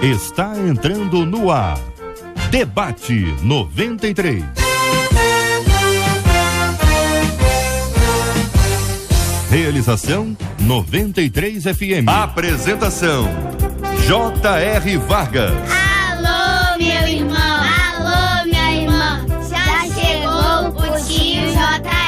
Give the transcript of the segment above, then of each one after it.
está entrando no ar. Debate 93. Realização 93 FM. Apresentação J.R. Vargas. Alô, meu irmão. Alô, minha irmã. Já chegou o tio J.R.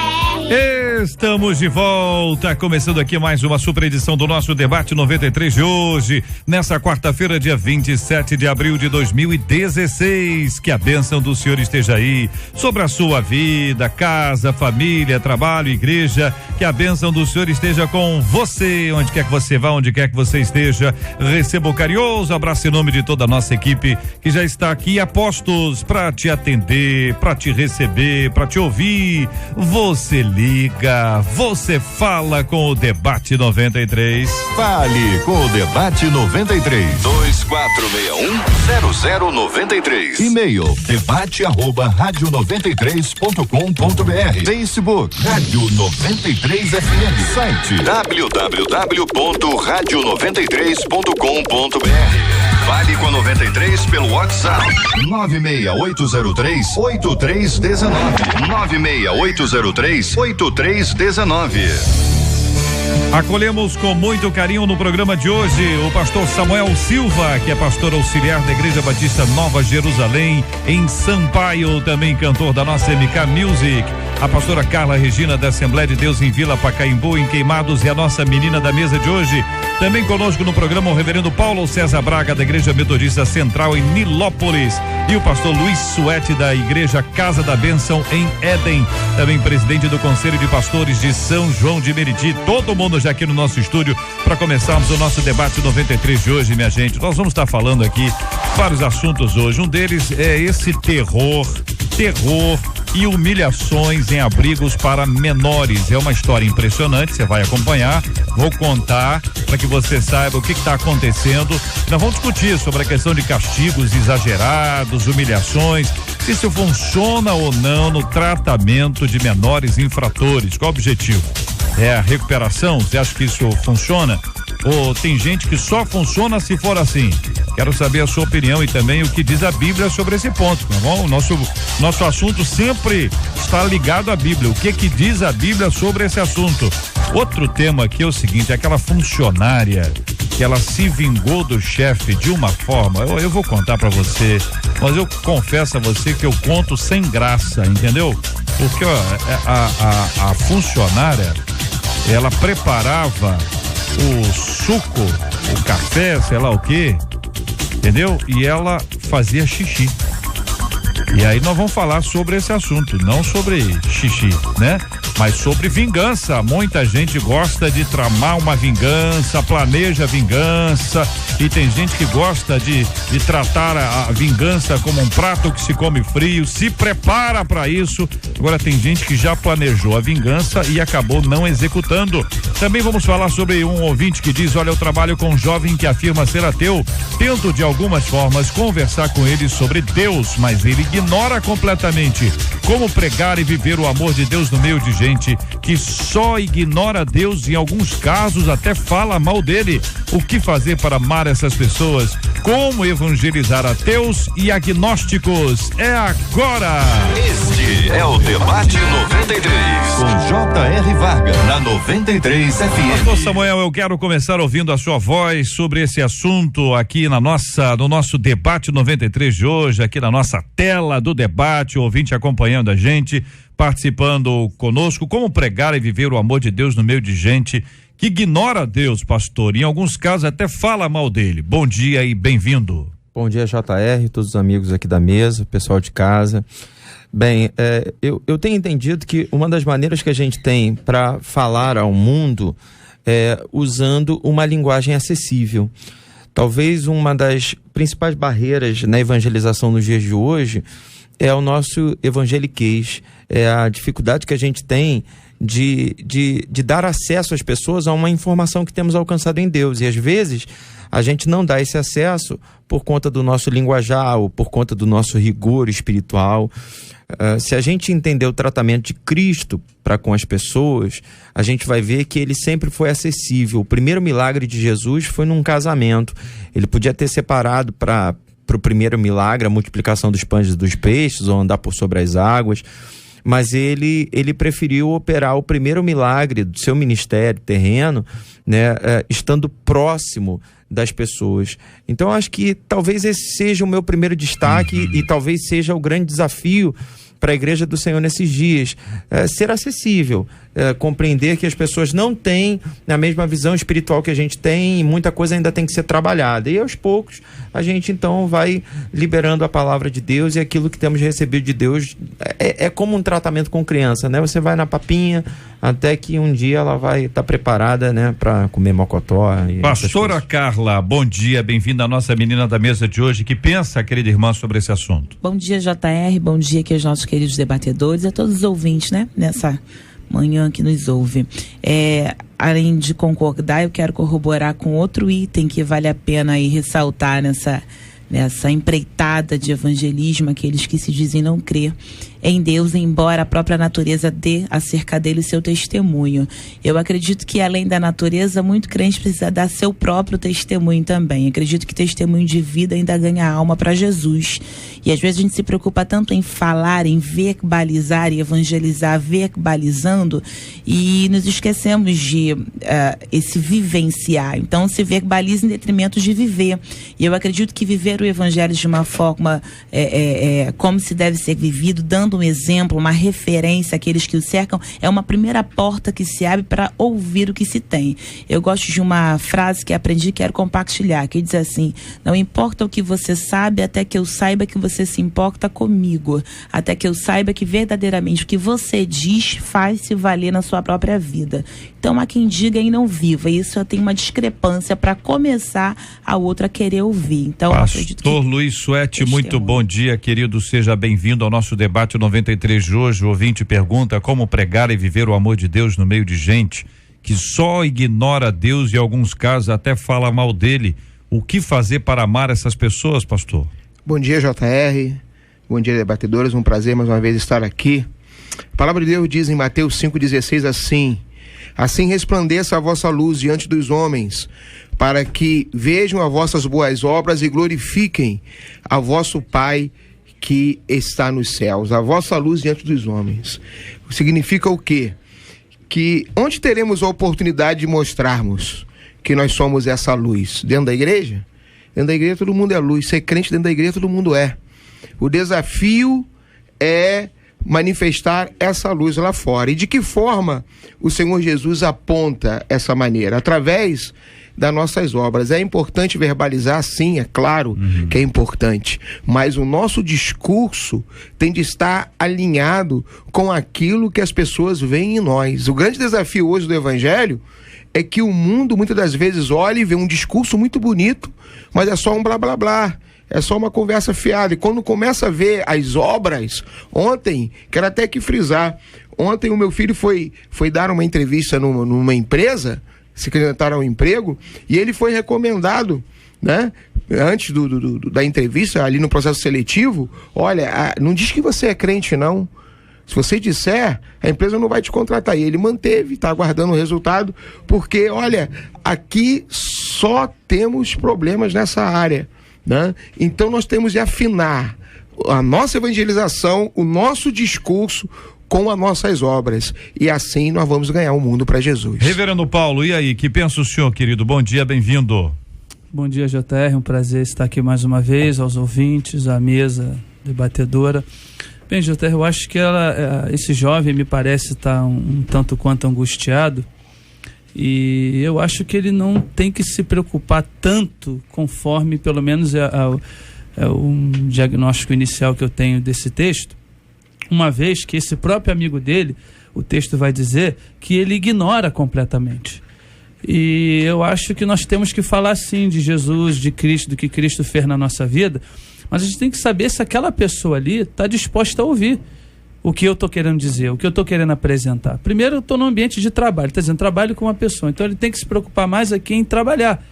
Estamos de volta, começando aqui mais uma super edição do nosso Debate 93 de hoje, nessa quarta-feira, dia 27 de abril de 2016. Que a bênção do Senhor esteja aí sobre a sua vida, casa, família, trabalho, igreja. Que a bênção do Senhor esteja com você, onde quer que você vá, onde quer que você esteja. Receba o carinhoso abraço em nome de toda a nossa equipe que já está aqui a postos para te atender, para te receber, para te ouvir. Você liga, você fala com o Debate 93. Fale com o Debate 93. 2461-0093. E-mail debate@radio93.com.br. Facebook Rádio 93 FM. Site www.radio93.com.br. Fale com a 93 pelo WhatsApp 96803-8319. 96803-8319. Acolhemos com muito carinho no programa de hoje o pastor Samuel Silva, que é pastor auxiliar da Igreja Batista Nova Jerusalém, em Sampaio, também cantor da nossa MK Music. A pastora Carla Regina, da Assembleia de Deus em Vila Pacaembu, em Queimados, é a nossa menina da mesa de hoje. Também conosco no programa o reverendo Paulo César Braga, da Igreja Metodista Central em Nilópolis, e o pastor Luiz Suete, da Igreja Casa da Bênção em Éden, também presidente do Conselho de Pastores de São João de Meriti. Todo mundo já aqui no nosso estúdio para começarmos o nosso Debate 93 de hoje, minha gente. Nós vamos estar falando aqui vários assuntos hoje. Um deles é esse terror e humilhações em abrigos para menores. É uma história impressionante, você vai acompanhar, vou contar para que você saiba o que está acontecendo. Nós vamos discutir sobre a questão de castigos exagerados, humilhações, se isso funciona ou não no tratamento de menores infratores. Qual o objetivo? É a recuperação? Você acha que isso funciona? Ou tem gente que só funciona se for assim? Quero saber a sua opinião e também o que diz a Bíblia sobre esse ponto, tá bom? Nosso assunto sempre está ligado à Bíblia. O que diz a Bíblia sobre esse assunto? Outro tema aqui é o seguinte: aquela funcionária que ela se vingou do chefe de uma forma, eu vou contar pra você, mas eu confesso a você que eu conto sem graça, entendeu? Porque a funcionária, ela preparava o suco, o café, sei lá o quê, entendeu? E ela fazia xixi. E aí nós vamos falar sobre esse assunto, não sobre xixi, né? Mas sobre vingança. Muita gente gosta de tramar uma vingança, planeja vingança, e tem gente que gosta de tratar a vingança como um prato que se come frio, se prepara para isso. Agora tem gente que já planejou a vingança e acabou não executando. Também vamos falar sobre um ouvinte que diz: olha, eu trabalho com um jovem que afirma ser ateu, tento de algumas formas conversar com ele sobre Deus, mas ele ignora completamente. Como pregar e viver o amor de Deus no meio de gente que só ignora Deus, em alguns casos até fala mal dele? O que fazer para amar essas pessoas? Como evangelizar ateus e agnósticos? É agora! Este é o Debate 93 com J.R. Vargas na 93 FM. Pastor Samuel, eu quero começar ouvindo a sua voz sobre esse assunto aqui no nosso Debate 93 de hoje, aqui na nossa tela do debate, o ouvinte acompanhando a gente, participando conosco. Como pregar e viver o amor de Deus no meio de gente que ignora Deus, pastor, e em alguns casos até fala mal dele. Bom dia e bem-vindo. Bom dia, JR, todos os amigos aqui da mesa, pessoal de casa. Bem, eu tenho entendido que uma das maneiras que a gente tem para falar ao mundo é usando uma linguagem acessível. Talvez uma das principais barreiras na evangelização nos dias de hoje é o nosso evangeliquez, é a dificuldade que a gente tem de dar acesso às pessoas a uma informação que temos alcançado em Deus. E às vezes a gente não dá esse acesso por conta do nosso linguajar ou por conta do nosso rigor espiritual. Se a gente entender o tratamento de Cristo para com as pessoas, a gente vai ver que ele sempre foi acessível. O primeiro milagre de Jesus foi num casamento. Ele podia ter separado para o primeiro milagre, a multiplicação dos pães e dos peixes, ou andar por sobre as águas, mas ele preferiu operar o primeiro milagre do seu ministério terreno, né, estando próximo das pessoas. Então, acho que talvez esse seja o meu primeiro destaque e talvez seja o grande desafio para a Igreja do Senhor nesses dias, ser acessível, compreender que as pessoas não têm a mesma visão espiritual que a gente tem e muita coisa ainda tem que ser trabalhada. E aos poucos a gente então vai liberando a palavra de Deus, e aquilo que temos recebido de Deus é como um tratamento com criança, né? Você vai na papinha até que um dia ela vai estar preparada, né, para comer mocotó. Pastora Carla, bom dia, bem-vinda à nossa menina da mesa de hoje. Que pensa, querida irmã, sobre esse assunto? Bom dia, JR, bom dia aqui aos nossos queridos debatedores e a todos os ouvintes, né, nessa manhã que nos ouve. Além de concordar, eu quero corroborar com outro item que vale a pena aí ressaltar nessa empreitada de evangelismo, aqueles que se dizem não crer em Deus, embora a própria natureza dê acerca dele seu testemunho. Eu acredito que, além da natureza, muito crente precisa dar seu próprio testemunho também. Acredito que testemunho de vida ainda ganha alma para Jesus. E às vezes a gente se preocupa tanto em falar, em verbalizar e evangelizar, verbalizando, e nos esquecemos de esse vivenciar. Então se verbaliza em detrimento de viver. E eu acredito que viver o evangelho de uma forma como se deve ser vivido, dando um exemplo, uma referência àqueles que o cercam, é uma primeira porta que se abre para ouvir o que se tem. Eu gosto de uma frase que aprendi e quero compartilhar, que diz assim: não importa o que você sabe, até que eu saiba que você se importa comigo, até que eu saiba que verdadeiramente o que você diz faz-se valer na sua própria vida. Então há quem diga e não viva, e isso tem uma discrepância para começar a outra querer ouvir. Então, Pastor Luiz Suete, muito bom dia, querido, seja bem-vindo ao nosso debate 93 de hoje. O ouvinte pergunta: como pregar e viver o amor de Deus no meio de gente que só ignora Deus e em alguns casos até fala mal dele? O que fazer para amar essas pessoas, pastor? Bom dia, JR, bom dia, debatedores, um prazer mais uma vez estar aqui. A palavra de Deus diz em Mateus 5,16 assim resplandeça a vossa luz diante dos homens, para que vejam as vossas boas obras e glorifiquem a vosso Pai que está nos céus. A vossa luz diante dos homens. Significa o quê? Que onde teremos a oportunidade de mostrarmos que nós somos essa luz? Dentro da igreja? Dentro da igreja todo mundo é luz. Ser crente dentro da igreja todo mundo é. O desafio é manifestar essa luz lá fora. E de que forma o Senhor Jesus aponta essa maneira? Através das nossas obras. É importante verbalizar, sim, é claro que é importante, mas o nosso discurso tem de estar alinhado com aquilo que as pessoas veem em nós. O grande desafio hoje do Evangelho é que o mundo muitas das vezes olha e vê um discurso muito bonito, mas é só um blá blá blá. É só uma conversa fiada. E quando começa a ver as obras, ontem, quero até que frisar, ontem o meu filho foi dar uma entrevista numa empresa, se candidatar ao emprego, e ele foi recomendado, né? Antes da entrevista, ali no processo seletivo: olha, não diz que você é crente, não. Se você disser, a empresa não vai te contratar. E ele manteve, está aguardando o resultado, porque, olha, aqui só temos problemas nessa área, né? Então nós temos de afinar a nossa evangelização, o nosso discurso com as nossas obras, e assim nós vamos ganhar o mundo para Jesus. Reverendo Paulo, e aí, que pensa o senhor, querido? Bom dia, bem-vindo. Bom dia, JR, um prazer estar aqui mais uma vez, aos ouvintes, à mesa debatedora. Bem, JR, eu acho que esse jovem me parece estar um tanto quanto angustiado, e eu acho que ele não tem que se preocupar tanto, conforme pelo menos um diagnóstico inicial que eu tenho desse texto, uma vez que esse próprio amigo dele, o texto vai dizer que ele ignora completamente. E eu acho que nós temos que falar sim de Jesus, de Cristo, do que Cristo fez na nossa vida, mas a gente tem que saber se aquela pessoa ali está disposta a ouvir o que eu estou querendo dizer, o que eu estou querendo apresentar. Primeiro, eu estou no ambiente de trabalho, está dizendo, trabalho com uma pessoa, então ele tem que se preocupar mais aqui em trabalhar.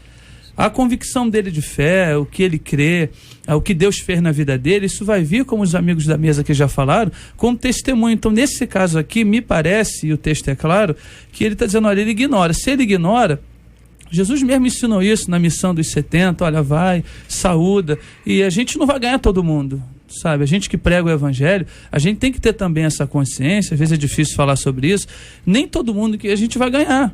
A convicção dele de fé, o que ele crê, o que Deus fez na vida dele, isso vai vir, como os amigos da mesa que já falaram, como testemunho. Então, nesse caso aqui, me parece, e o texto é claro, que ele está dizendo, olha, ele ignora. Se ele ignora, Jesus mesmo ensinou isso na missão dos 70, olha, vai, saúda, e a gente não vai ganhar todo mundo, sabe? A gente que prega o evangelho, a gente tem que ter também essa consciência, às vezes é difícil falar sobre isso, nem todo mundo que a gente vai ganhar.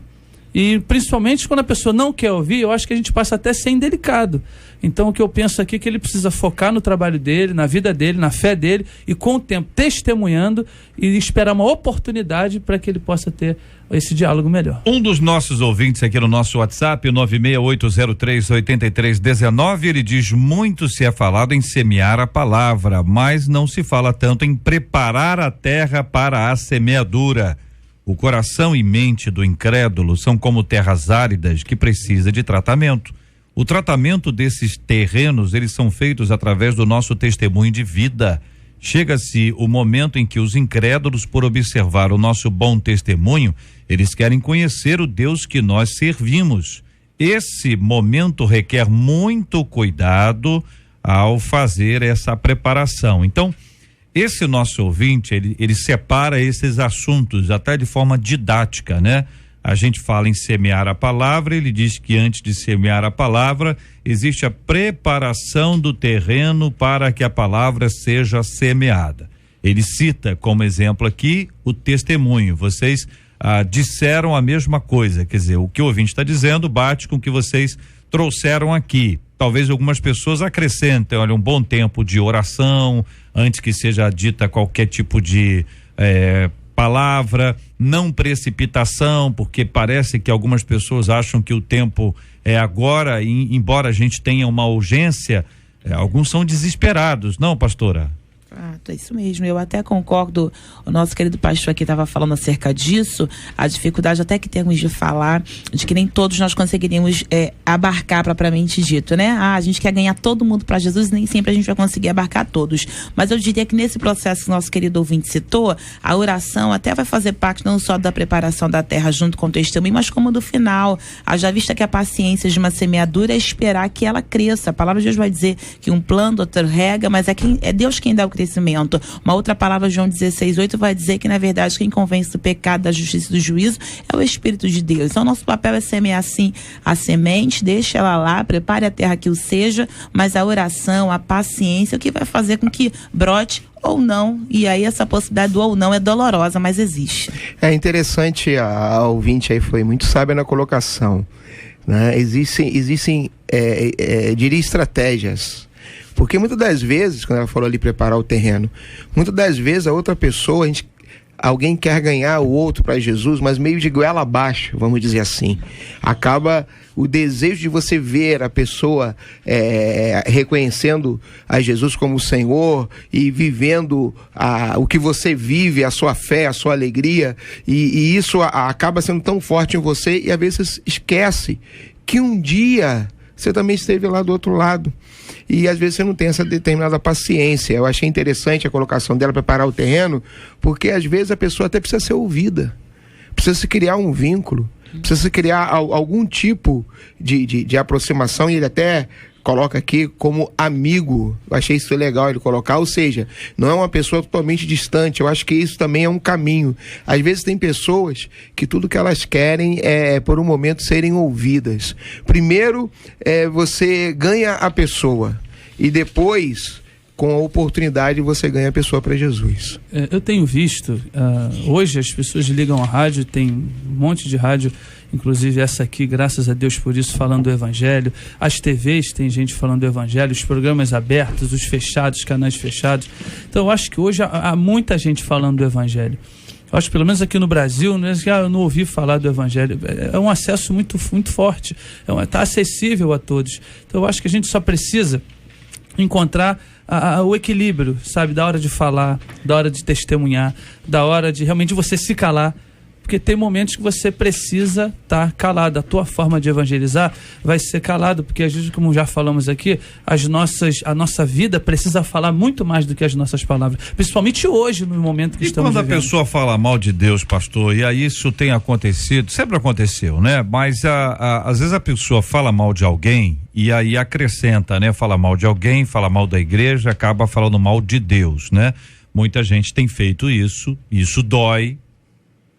E principalmente quando a pessoa não quer ouvir, eu acho que a gente passa até a ser indelicado. Então o que eu penso aqui é que ele precisa focar no trabalho dele, na vida dele, na fé dele, e com o tempo testemunhando e esperar uma oportunidade para que ele possa ter esse diálogo melhor. Um dos nossos ouvintes aqui no nosso WhatsApp, o 968038319, ele diz: muito se é falado em semear a palavra, mas não se fala tanto em preparar a terra para a semeadura. O coração e mente do incrédulo são como terras áridas que precisa de tratamento. O tratamento desses terrenos, eles são feitos através do nosso testemunho de vida. Chega-se o momento em que os incrédulos, por observar o nosso bom testemunho, eles querem conhecer o Deus que nós servimos. Esse momento requer muito cuidado ao fazer essa preparação. Então, esse nosso ouvinte, ele separa esses assuntos até de forma didática, né? A gente fala em semear a palavra, ele diz que antes de semear a palavra, existe a preparação do terreno para que a palavra seja semeada. Ele cita como exemplo aqui o testemunho. Vocês disseram a mesma coisa, quer dizer, o que o ouvinte está dizendo bate com o que vocês trouxeram aqui. Talvez algumas pessoas acrescentem, olha, um bom tempo de oração, antes que seja dita qualquer tipo de palavra, não precipitação, porque parece que algumas pessoas acham que o tempo é agora, e embora a gente tenha uma urgência, alguns são desesperados, não, pastora? É isso mesmo, eu até concordo, o nosso querido pastor aqui estava falando acerca disso, a dificuldade até que temos de falar, de que nem todos nós conseguiríamos abarcar propriamente dito, né? A gente quer ganhar todo mundo para Jesus, nem sempre a gente vai conseguir abarcar todos, mas eu diria que nesse processo que o nosso querido ouvinte citou, a oração até vai fazer parte não só da preparação da terra junto com o testemunho, mas como do final, haja vista que a paciência de uma semeadura é esperar que ela cresça. A palavra de Deus vai dizer que um planta, outro rega, mas é Deus quem dá o crescimento. Uma outra palavra, João 16:8, vai dizer que na verdade quem convence do pecado, da justiça e do juízo é o Espírito de Deus. Então nosso papel é semear assim a semente, deixa ela lá, prepare a terra que o seja, mas a oração, a paciência, o que vai fazer com que brote ou não, e aí essa possibilidade do ou não é dolorosa, mas existe. É interessante, a ouvinte aí foi muito sábia na colocação, né? Existem diria, estratégias. Porque muitas das vezes, quando ela falou ali preparar o terreno, muitas das vezes a outra pessoa, alguém quer ganhar o outro para Jesus, mas meio de goela abaixo, vamos dizer assim. Acaba o desejo de você ver a pessoa reconhecendo a Jesus como o Senhor e vivendo o que você vive, a sua fé, a sua alegria, e isso acaba sendo tão forte em você, e às vezes você esquece que um dia você também esteve lá do outro lado. E às vezes você não tem essa determinada paciência. Eu achei interessante a colocação dela, preparar o terreno, porque às vezes a pessoa até precisa ser ouvida, precisa se criar um vínculo, precisa se criar algum tipo de aproximação, e ele até coloca aqui como amigo. Eu achei isso legal ele colocar, ou seja, não é uma pessoa totalmente distante. Eu acho que isso também é um caminho. Às vezes tem pessoas que tudo que elas querem é por um momento serem ouvidas. Primeiro você ganha a pessoa e depois, com a oportunidade, você ganha a pessoa para Jesus. Eu tenho visto, hoje as pessoas ligam a rádio, tem um monte de rádio, inclusive essa aqui, graças a Deus por isso, falando do Evangelho. As TVs tem gente falando do Evangelho, os programas abertos, os fechados, canais fechados. Então eu acho que hoje há muita gente falando do Evangelho. Eu acho que pelo menos aqui no Brasil, não é que eu não ouvi falar do Evangelho. É um acesso muito, muito forte, está acessível a todos. Então eu acho que a gente só precisa encontrar o equilíbrio, sabe, da hora de falar, da hora de testemunhar, da hora de realmente você se calar, porque tem momentos que você precisa estar calado. A tua forma de evangelizar vai ser calado, porque às vezes, como já falamos aqui, a nossa vida precisa falar muito mais do que as nossas palavras, principalmente hoje, no momento que estamos vivendo. E quando a pessoa fala mal de Deus, pastor, e aí isso tem acontecido, sempre aconteceu, né? Mas às vezes a pessoa fala mal de alguém e aí acrescenta, né? Fala mal de alguém, fala mal da igreja, acaba falando mal de Deus, né? Muita gente tem feito isso dói,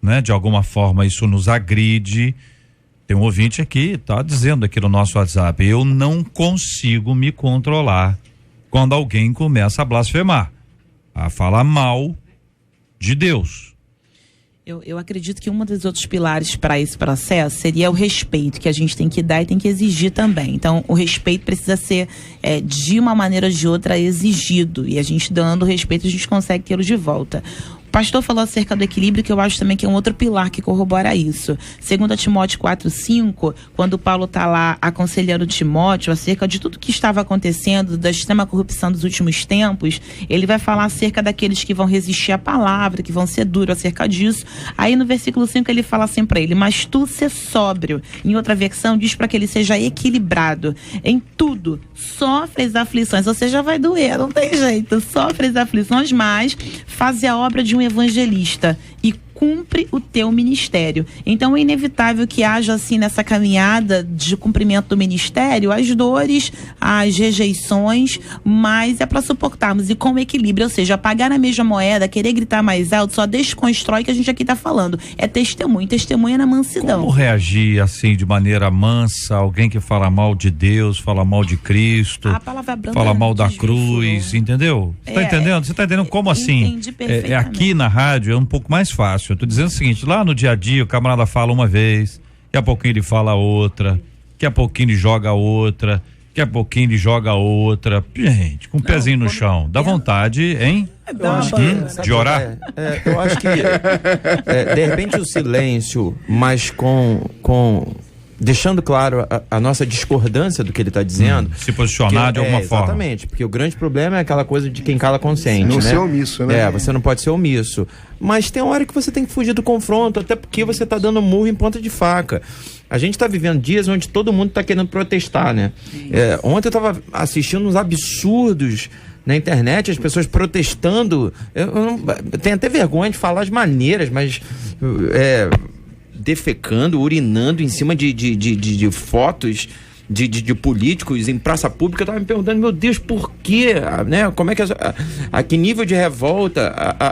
né? De alguma forma isso nos agride. Tem um ouvinte aqui, tá dizendo aqui no nosso WhatsApp, eu não consigo me controlar quando alguém começa a blasfemar, a falar mal de Deus. Eu acredito que um dos outros pilares para esse processo seria o respeito que a gente tem que dar e tem que exigir também. Então, o respeito precisa ser, de uma maneira ou de outra, exigido. E a gente dando o respeito, a gente consegue tê-lo de volta. O pastor falou acerca do equilíbrio, que eu acho também que é um outro pilar que corrobora isso. 2 Timóteo 4:5, quando Paulo está lá aconselhando Timóteo acerca de tudo que estava acontecendo, da extrema corrupção dos últimos tempos, ele vai falar acerca daqueles que vão resistir à palavra, que vão ser duros acerca disso. Aí no versículo 5 ele fala assim para ele, mas tu ser sóbrio. Em outra versão diz para que ele seja equilibrado. Em tudo, sofre as aflições, ou seja, vai doer, não tem jeito, sofre as aflições, mas faz a obra de um evangelista e cumpre o teu ministério. Então é inevitável que haja assim nessa caminhada de cumprimento do ministério as dores, as rejeições, mas é para suportarmos e com equilíbrio, ou seja, pagar na mesma moeda, querer gritar mais alto, só desconstrói que a gente aqui está falando. É testemunha na mansidão. Como reagir assim de maneira mansa, alguém que fala mal de Deus, fala mal de Cristo, a palavra branda fala mal da cruz, entendeu? Você tá entendendo? Você tá entendendo como assim? Entendi perfeitamente. Aqui na rádio é um pouco mais fácil. Eu tô dizendo o seguinte, lá no dia a dia o camarada fala uma vez, daqui a pouquinho ele fala outra, daqui a pouquinho ele joga outra, daqui a pouquinho ele joga outra. Gente, com o pezinho no chão, dá vontade, hein? Eu acho que, de orar? Eu acho que de repente o silêncio, mas com deixando claro a nossa discordância do que ele está dizendo. Se posicionar de alguma forma. Exatamente, porque o grande problema é aquela coisa de quem cala consente, não né? ser omisso, né? Você não pode ser omisso. Mas tem hora que você tem que fugir do confronto, até porque você está dando murro em ponta de faca. A gente está vivendo dias onde todo mundo está querendo protestar, né? Ontem eu estava assistindo uns absurdos na internet, as pessoas protestando. Eu tenho até vergonha de falar as maneiras, mas defecando, urinando em cima de fotos de políticos em praça pública. Eu estava me perguntando, meu Deus, por quê? Né? Como é que a que nível de revolta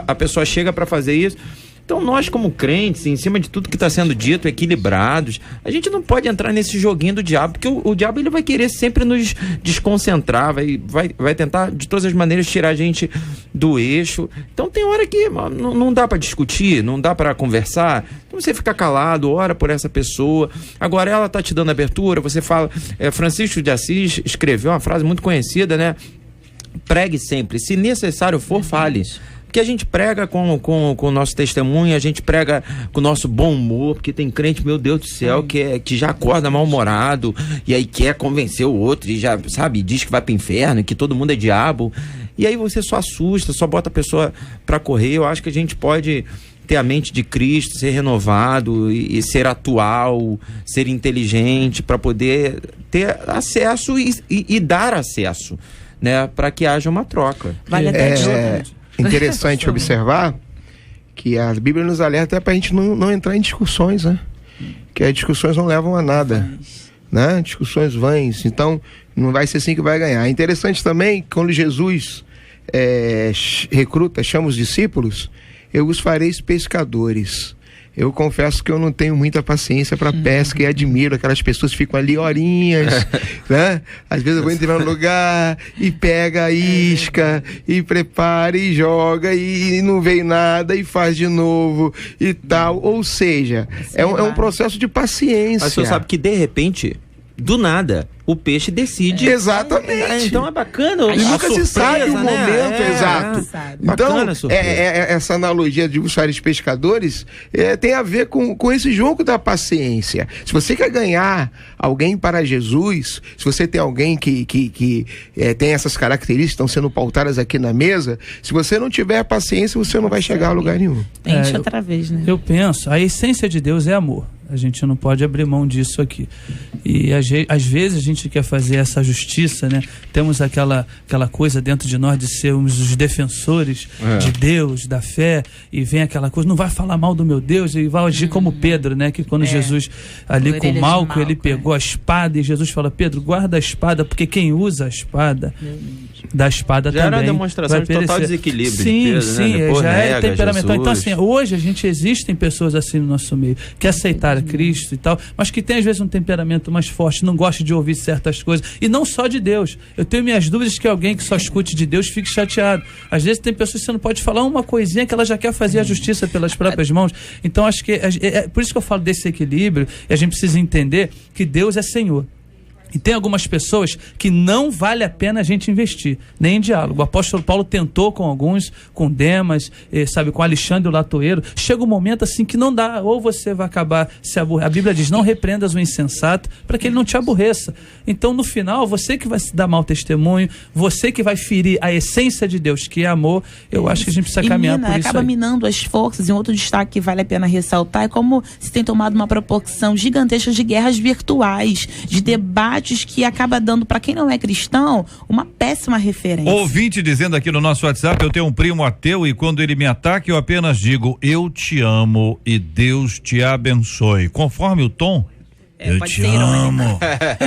a pessoa chega para fazer isso? Então nós, como crentes, em cima de tudo que está sendo dito, equilibrados, a gente não pode entrar nesse joguinho do diabo, porque o diabo ele vai querer sempre nos desconcentrar, vai tentar de todas as maneiras tirar a gente do eixo. Então tem hora que não dá para discutir, não dá para conversar, então você fica calado, ora por essa pessoa. Agora ela está te dando abertura, você fala, Francisco de Assis escreveu uma frase muito conhecida, né? Pregue sempre, se necessário for, fale. Porque a gente prega com o nosso testemunho, a gente prega com o nosso bom humor, porque tem crente, meu Deus do céu, que já acorda mal-humorado, e aí quer convencer o outro, e já, sabe, diz que vai pro inferno, que todo mundo é diabo, e aí você só assusta, só bota a pessoa pra correr. Eu acho que a gente pode ter a mente de Cristo, ser renovado e ser atual, ser inteligente, para poder ter acesso e dar acesso, né, para que haja uma troca. Vale até interessante observar que a Bíblia nos alerta para a gente não entrar em discussões, né? Que as discussões não levam a nada, né? Discussões vãs. Então, não vai ser assim que vai ganhar. É interessante também, quando Jesus chama os discípulos, eu os farei pescadores. Eu confesso que eu não tenho muita paciência para pesca e admiro aquelas pessoas que ficam ali horinhas, né? Às vezes eu vou entrar no lugar e pega a isca e prepara e joga e não veio nada e faz de novo e tal. Ou seja, é um processo de paciência. Mas você sabe que de repente, do nada, o peixe decide. Exatamente. Então é bacana. E nunca se sabe o momento exato. Então, essa analogia de os pescadores tem a ver com esse jogo da paciência. Se você quer ganhar alguém para Jesus, se você tem alguém que tem essas características que estão sendo pautadas aqui na mesa, se você não tiver paciência, você não vai chegar a lugar nenhum. Tente outra vez, né? Eu penso, a essência de Deus é amor. A gente não pode abrir mão disso aqui. E às vezes a gente quer fazer essa justiça, né? Temos aquela coisa dentro de nós de sermos os defensores de Deus, da fé, e vem aquela coisa, não vai falar mal do meu Deus, e vai agir como Pedro, né? Que quando Jesus, ali com Malco, ele pegou a espada, e Jesus fala, Pedro, guarda a espada, porque quem usa a espada, da espada já também. Era uma demonstração de total desequilíbrio. Sim, de Pedro, sim, né? já é temperamental. Jesus. Então, assim, hoje existem pessoas assim no nosso meio, que aceitaram Cristo e tal, mas que tem às vezes um temperamento mais forte, não gosta de ouvir certas coisas, e não só de Deus. Eu tenho minhas dúvidas que alguém que só escute de Deus fique chateado. Às vezes tem pessoas que você não pode falar uma coisinha que ela já quer fazer a justiça pelas próprias mãos. Então acho que é por isso que eu falo desse equilíbrio, e a gente precisa entender que Deus é Senhor. E tem algumas pessoas que não vale a pena a gente investir, nem em diálogo. O apóstolo Paulo tentou com alguns, com Demas, com Alexandre o Latoeiro. Chega um momento assim que não dá, ou você vai acabar se aborrecendo. A Bíblia diz, não repreendas o insensato para que ele não te aborreça. Então no final, você que vai se dar mau testemunho, você que vai ferir a essência de Deus, que é amor, eu acho que a gente precisa caminhar por isso. Acaba minando as forças. E um outro destaque que vale a pena ressaltar é como se tem tomado uma proporção gigantesca de guerras virtuais, de debates que acaba dando, para quem não é cristão, uma péssima referência. Ouvinte dizendo aqui no nosso WhatsApp, eu tenho um primo ateu e quando ele me ataca eu apenas digo, eu te amo e Deus te abençoe. Conforme o tom, eu te amo.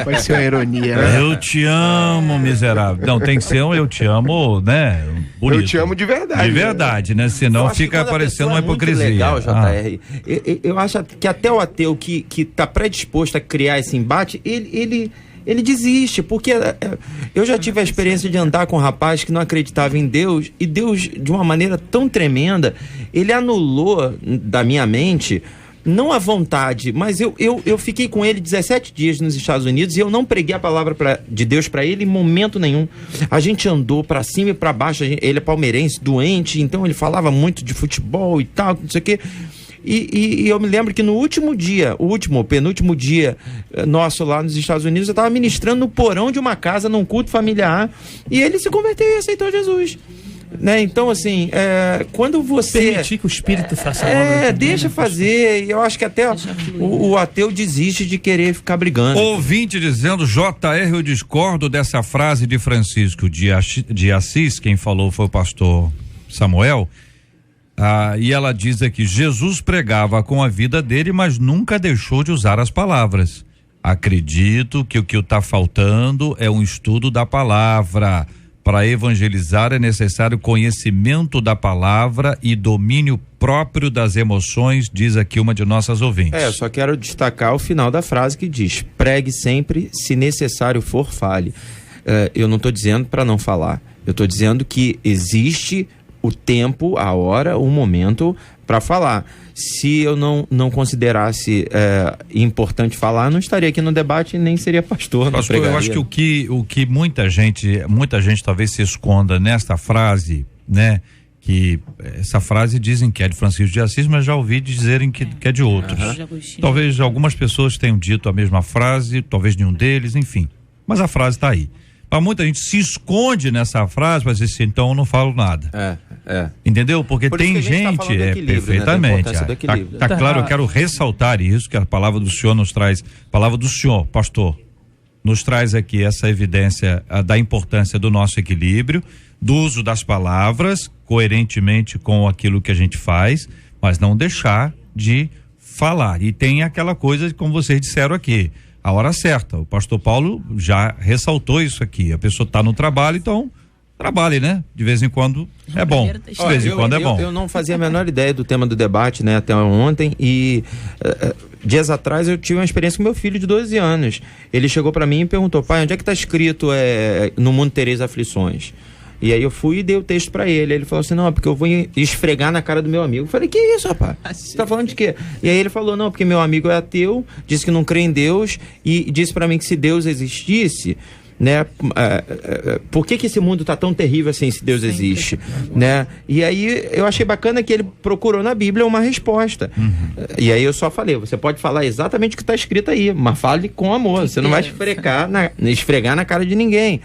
Pode ser uma ironia, né? Eu te amo, miserável. Não, tem que ser um eu te amo, né? Bonito. Eu te amo de verdade. De verdade, né? Senão fica parecendo uma hipocrisia. Legal, JR. Eu acho que até o ateu que tá predisposto a criar esse embate, ele desiste, porque eu já tive a experiência de andar com um rapaz que não acreditava em Deus, e Deus, de uma maneira tão tremenda, ele anulou da minha mente, não a vontade, mas eu fiquei com ele 17 dias nos Estados Unidos e eu não preguei a palavra de Deus para ele em momento nenhum. A gente andou para cima e para baixo, ele é palmeirense, doente, então ele falava muito de futebol e tal, não sei o quê. E eu me lembro que no penúltimo dia nosso lá nos Estados Unidos, eu estava ministrando no porão de uma casa, num culto familiar, e ele se converteu e aceitou Jesus. Né? Então, assim, quando você... Permitir que o Espírito faça a obra. Deixa fazer, e eu acho que até o ateu desiste de querer ficar brigando. Ouvinte dizendo, JR, eu discordo dessa frase de Francisco de Assis, quem falou foi o pastor Samuel. E ela diz aqui, Jesus pregava com a vida dele, mas nunca deixou de usar as palavras. Acredito que o que está faltando é um estudo da palavra. Para evangelizar é necessário conhecimento da palavra e domínio próprio das emoções, diz aqui uma de nossas ouvintes. Eu só quero destacar o final da frase que diz, pregue sempre, se necessário for, fale. Eu não estou dizendo para não falar, eu estou dizendo que existe o tempo, a hora, o momento para falar. Se eu não considerasse importante falar, não estaria aqui no debate e nem seria pastor. Pastor, eu acho que o que muita gente talvez se esconda nesta frase, né? Que essa frase dizem que é de Francisco de Assis, mas já ouvi dizerem que é de outros. Talvez algumas pessoas tenham dito a mesma frase, talvez nenhum deles, enfim. Mas a frase está aí. Mas muita gente se esconde nessa frase, mas assim, então eu não falo nada. Entendeu? Porque tem gente, perfeitamente. Né? Tá claro, eu quero ressaltar isso, que a palavra do Senhor nos traz, palavra do Senhor, pastor, nos traz aqui essa evidência da importância do nosso equilíbrio, do uso das palavras, coerentemente com aquilo que a gente faz, mas não deixar de falar. E tem aquela coisa, como vocês disseram aqui, a hora certa. O pastor Paulo já ressaltou isso aqui. A pessoa está no trabalho, então trabalhe, né? De vez em quando é bom. De vez em quando é bom. Eu não fazia a menor ideia do tema do debate, né? Até ontem, e dias atrás eu tive uma experiência com meu filho de 12 anos. Ele chegou para mim e perguntou, pai, onde é que está escrito no mundo tereis aflições? E aí eu fui e dei o texto pra ele. Ele falou assim, não, porque eu vou esfregar na cara do meu amigo. Eu falei, que isso, rapaz? Você tá falando de quê? E aí ele falou, não, porque meu amigo é ateu, disse que não crê em Deus e disse pra mim que se Deus existisse, né, por que esse mundo tá tão terrível assim se Deus existe, né? E aí eu achei bacana que ele procurou na Bíblia uma resposta. E aí eu só falei, você pode falar exatamente o que está escrito aí, mas fale com amor, você não vai esfregar na cara de ninguém.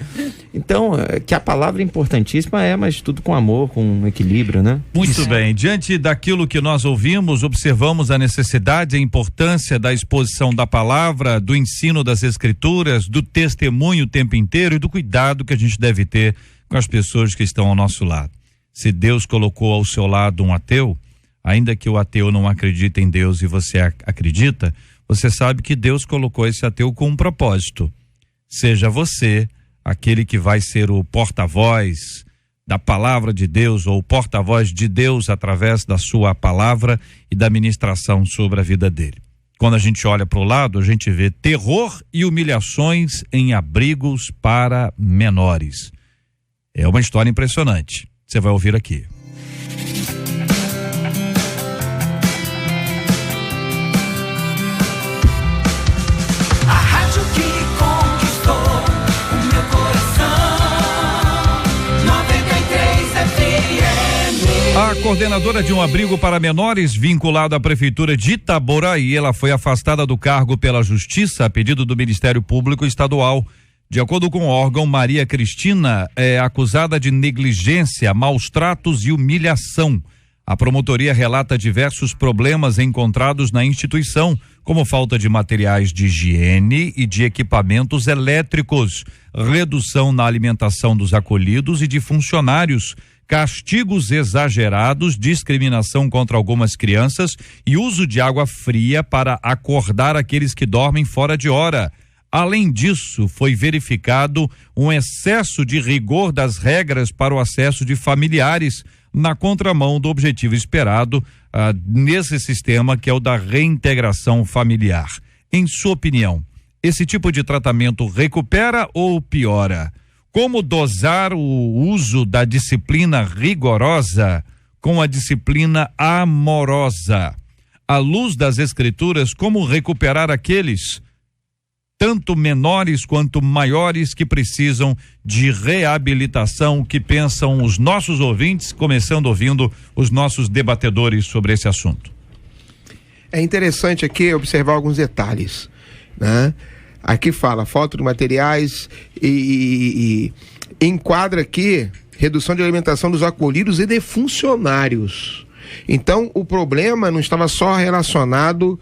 Então, que a palavra importantíssima mas tudo com amor, com equilíbrio, né? Muito bem, diante daquilo que nós ouvimos, observamos a necessidade e a importância da exposição da palavra, do ensino das escrituras, do testemunho o tempo inteiro e do cuidado que a gente deve ter com as pessoas que estão ao nosso lado. Se Deus colocou ao seu lado um ateu, ainda que o ateu não acredite em Deus e você acredita, você sabe que Deus colocou esse ateu com um propósito. Seja você aquele que vai ser o porta-voz da palavra de Deus ou o porta-voz de Deus através da sua palavra e da ministração sobre a vida dele. Quando a gente olha para o lado, a gente vê terror e humilhações em abrigos para menores. É uma história impressionante. Você vai ouvir aqui. A rádio que conquistou o meu coração, 93 FM. A coordenadora de um abrigo para menores vinculado à prefeitura de Itaboraí, ela foi afastada do cargo pela justiça a pedido do Ministério Público Estadual. De acordo com o órgão, Maria Cristina é acusada de negligência, maus tratos e humilhação. A promotoria relata diversos problemas encontrados na instituição, como falta de materiais de higiene e de equipamentos elétricos, redução na alimentação dos acolhidos e de funcionários, castigos exagerados, discriminação contra algumas crianças e uso de água fria para acordar aqueles que dormem fora de hora. Além disso, foi verificado um excesso de rigor das regras para o acesso de familiares, na contramão do objetivo esperado nesse sistema, que é o da reintegração familiar. Em sua opinião, esse tipo de tratamento recupera ou piora? Como dosar o uso da disciplina rigorosa com a disciplina amorosa? À luz das escrituras, como recuperar aqueles, tanto menores quanto maiores, que precisam de reabilitação? Que pensam os nossos ouvintes, começando ouvindo os nossos debatedores sobre esse assunto? É interessante aqui observar alguns detalhes, né? Aqui fala falta de materiais e enquadra aqui redução de alimentação dos acolhidos e de funcionários. Então, o problema não estava só relacionado,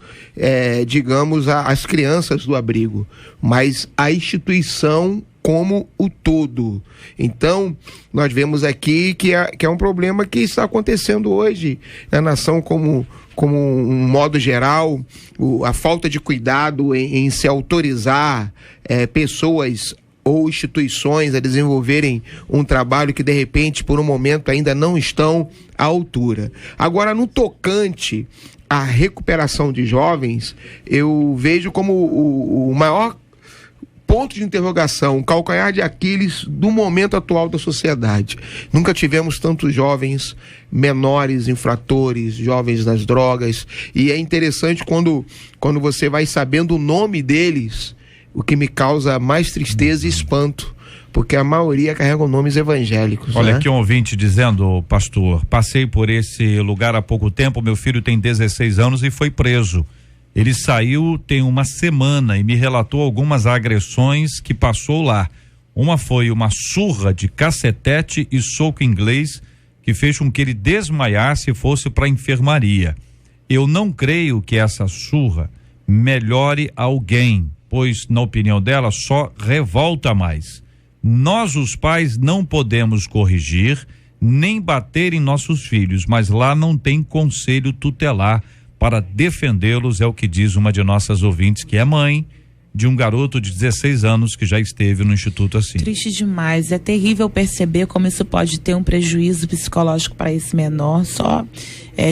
digamos, às crianças do abrigo, mas à instituição como o todo. Então, nós vemos aqui que é um problema que está acontecendo hoje na nação como um modo geral, a falta de cuidado em se autorizar pessoas ou instituições a desenvolverem um trabalho que de repente por um momento ainda não estão à altura. Agora, no tocante à recuperação de jovens, eu vejo como o maior ponto de interrogação, um calcanhar de Aquiles do momento atual da sociedade. Nunca tivemos tantos jovens menores infratores, jovens nas drogas, e é interessante quando você vai sabendo o nome deles, o que me causa mais tristeza e espanto, porque a maioria carrega nomes evangélicos. Olha, né? Aqui um ouvinte dizendo, pastor, passei por esse lugar há pouco tempo, meu filho tem 16 anos e foi preso. Ele saiu tem uma semana e me relatou algumas agressões que passou lá. Uma foi uma surra de cacetete e soco inglês que fez com que ele desmaiasse e fosse para a enfermaria. Eu não creio que essa surra melhore alguém, pois, na opinião dela, só revolta mais. Nós, os pais, não podemos corrigir nem bater em nossos filhos, mas lá não tem conselho tutelar para defendê-los, é o que diz uma de nossas ouvintes, que é mãe de um garoto de 16 anos que já esteve no instituto assim. Triste demais, é terrível perceber como isso pode ter um prejuízo psicológico para esse menor. Só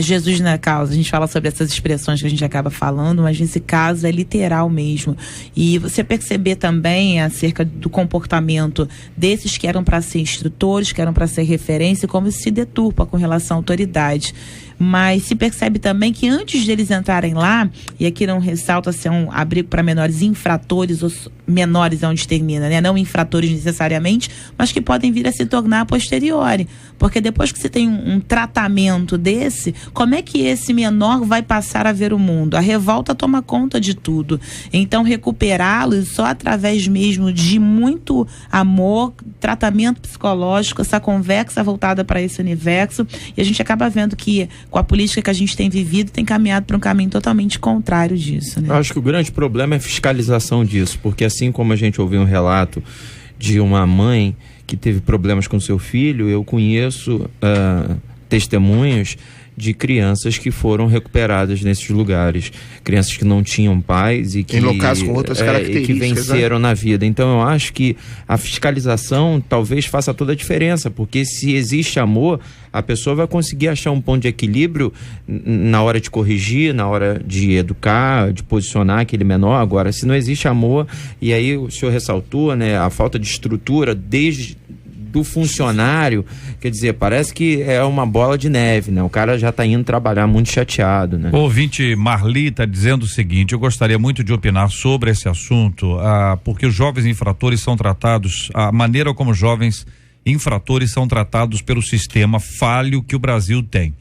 Jesus na causa, a gente fala sobre essas expressões que a gente acaba falando, mas nesse caso é literal mesmo. E você perceber também acerca do comportamento desses que eram para ser instrutores, que eram para ser referência, como isso se deturpa com relação à autoridade. Mas se percebe também que antes deles entrarem lá, e aqui não ressalta se é um abrigo para menores infratores, ou menores é onde termina, né? Não infratores necessariamente, mas que podem vir a se tornar a posteriori. Porque depois que você tem um tratamento desse, como é que esse menor vai passar a ver o mundo? A revolta toma conta de tudo. Então, recuperá-los só através mesmo de muito amor, tratamento psicológico, essa conversa voltada para esse universo, e a gente acaba vendo que com a política que a gente tem vivido, tem caminhado para um caminho totalmente contrário disso, né? Eu acho que o grande problema é a fiscalização disso, porque assim como a gente ouviu um relato de uma mãe que teve problemas com seu filho, eu conheço testemunhos de crianças que foram recuperadas nesses lugares, crianças que não tinham pais e que, em locais com outras características, que venceram, né, na vida. Então eu acho que a fiscalização talvez faça toda a diferença, porque se existe amor, a pessoa vai conseguir achar um ponto de equilíbrio na hora de corrigir, na hora de educar, de posicionar aquele menor. Agora, se não existe amor, e aí o senhor ressaltou, né, a falta de estrutura desde do funcionário, quer dizer, parece que é uma bola de neve, né? O cara já está indo trabalhar muito chateado, né? O ouvinte Marli está dizendo o seguinte: eu gostaria muito de opinar sobre esse assunto, porque os jovens infratores são tratados, a maneira como os jovens infratores são tratados pelo sistema falho que o Brasil tem.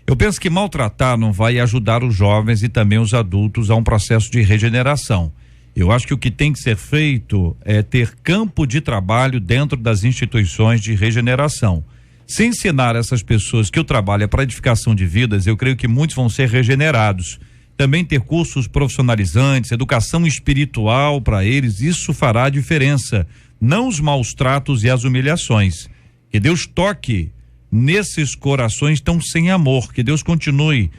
Eu penso que maltratar não vai ajudar os jovens e também os adultos a um processo de regeneração. Eu acho que o que tem que ser feito é ter campo de trabalho dentro das instituições de regeneração. Se ensinar essas pessoas que o trabalho é para edificação de vidas, eu creio que muitos vão ser regenerados. Também ter cursos profissionalizantes, educação espiritual para eles, isso fará a diferença. Não os maus tratos e as humilhações. Que Deus toque nesses corações tão sem amor. Que Deus continue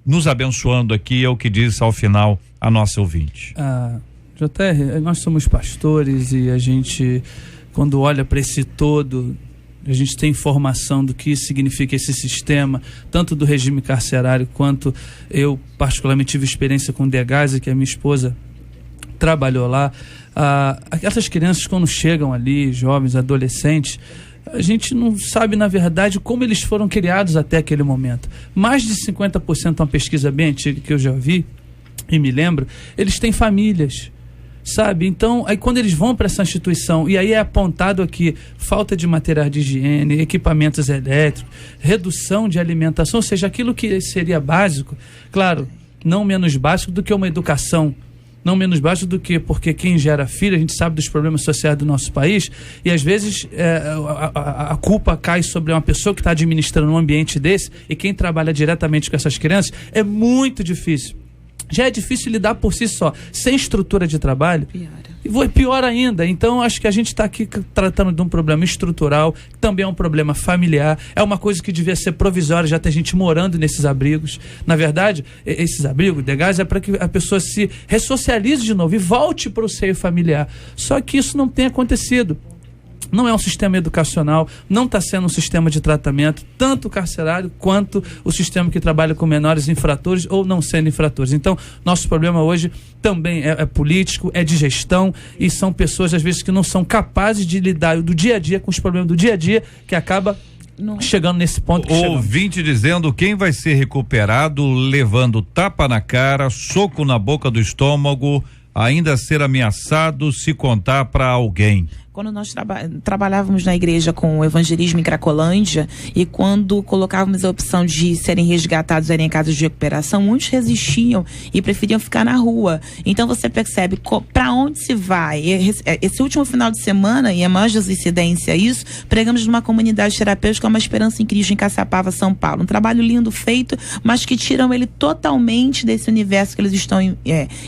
nos abençoando aqui, é o que diz ao final a nossa ouvinte. JR, nós somos pastores e a gente, quando olha para esse todo, a gente tem informação do que significa esse sistema, tanto do regime carcerário quanto eu particularmente tive experiência com o Degase, que a minha esposa trabalhou lá. Essas crianças, quando chegam ali, jovens, adolescentes, a gente não sabe, na verdade, como eles foram criados até aquele momento. Mais de 50%, uma pesquisa bem antiga que eu já vi e me lembro, eles têm famílias, sabe? Então, aí quando eles vão para essa instituição, e aí é apontado aqui falta de material de higiene, equipamentos elétricos, redução de alimentação, ou seja, aquilo que seria básico, claro, não menos básico do que uma educação, não menos baixo do que, porque quem gera filho, a gente sabe dos problemas sociais do nosso país, e às vezes a culpa cai sobre uma pessoa que está administrando um ambiente desse, e quem trabalha diretamente com essas crianças, é muito difícil. Já é difícil lidar por si só, sem estrutura de trabalho, pior ainda. Então acho que a gente está aqui tratando de um problema estrutural, também é um problema familiar, é uma coisa que devia ser provisória, já tem gente morando nesses abrigos. Na verdade, esses abrigos, Degase, é para que a pessoa se ressocialize de novo e volte para o seio familiar. Só que isso não tem acontecido. Não é um sistema educacional, não está sendo um sistema de tratamento, tanto o carcerário quanto o sistema que trabalha com menores infratores ou não sendo infratores. Então, nosso problema hoje também é político, é de gestão, e são pessoas, às vezes, que não são capazes de lidar do dia a dia com os problemas do dia a dia, que acaba chegando nesse ponto que chegamos. Ouvinte dizendo: quem vai ser recuperado levando tapa na cara, soco na boca do estômago, ainda ser ameaçado se contar para alguém. Quando nós trabalhávamos na igreja com o evangelismo em Cracolândia, e quando colocávamos a opção de serem resgatados, irem em casas de recuperação, muitos resistiam e preferiam ficar na rua. Então você percebe para onde se vai. Esse último final de semana, e é mais de incidência isso, pregamos numa comunidade terapêutica, Uma Esperança em Cristo, em Caçapava, São Paulo. Um trabalho lindo feito, mas que tiram ele totalmente desse universo que eles estão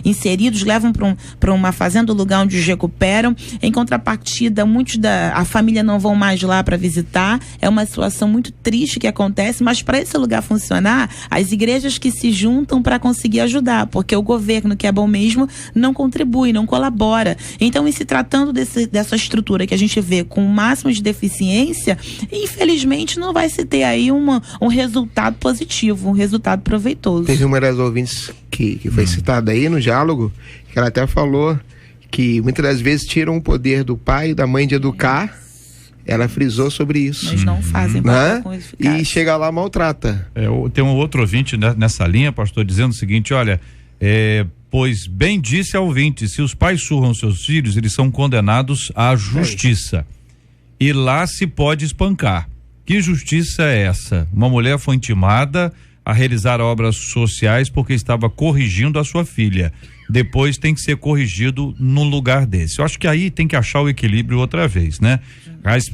inseridos, levam para uma fazenda, um lugar onde os recuperam, em contrapartida comprometida, a família não vão mais lá para visitar, é uma situação muito triste que acontece, mas para esse lugar funcionar, as igrejas que se juntam para conseguir ajudar, porque o governo, que é bom mesmo, não contribui, não colabora. Então, em se tratando dessa estrutura que a gente vê com o máximo de deficiência, infelizmente não vai se ter aí um resultado positivo, um resultado proveitoso. Teve uma das ouvintes que foi citada aí no diálogo, que ela até falou que muitas das vezes tiram o poder do pai e da mãe de educar. Ela frisou sobre isso. Mas não fazem com eficácia. E chega lá, maltrata. Tem um outro ouvinte nessa linha, pastor, dizendo o seguinte: olha, pois bem disse a ouvinte, se os pais surram seus filhos, eles são condenados à justiça. E lá se pode espancar. Que justiça é essa? Uma mulher foi intimada a realizar obras sociais porque estava corrigindo a sua filha. Depois tem que ser corrigido num lugar desse. Eu acho que aí tem que achar o equilíbrio outra vez, né?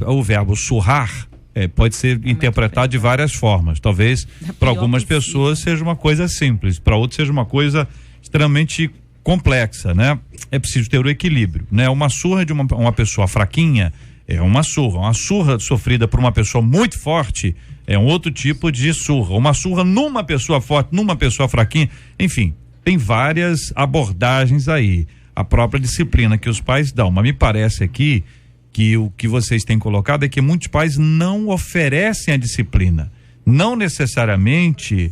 O verbo surrar pode ser interpretado de várias formas. Talvez para algumas pessoas seja uma coisa simples, para outros seja uma coisa extremamente complexa, né? É preciso ter o equilíbrio, né? Uma surra de uma pessoa fraquinha é uma surra sofrida por uma pessoa muito forte é um outro tipo de surra. Uma surra numa pessoa forte, numa pessoa fraquinha, enfim, tem várias abordagens aí. A própria disciplina que os pais dão, mas me parece aqui que o que vocês têm colocado é que muitos pais não oferecem a disciplina, não necessariamente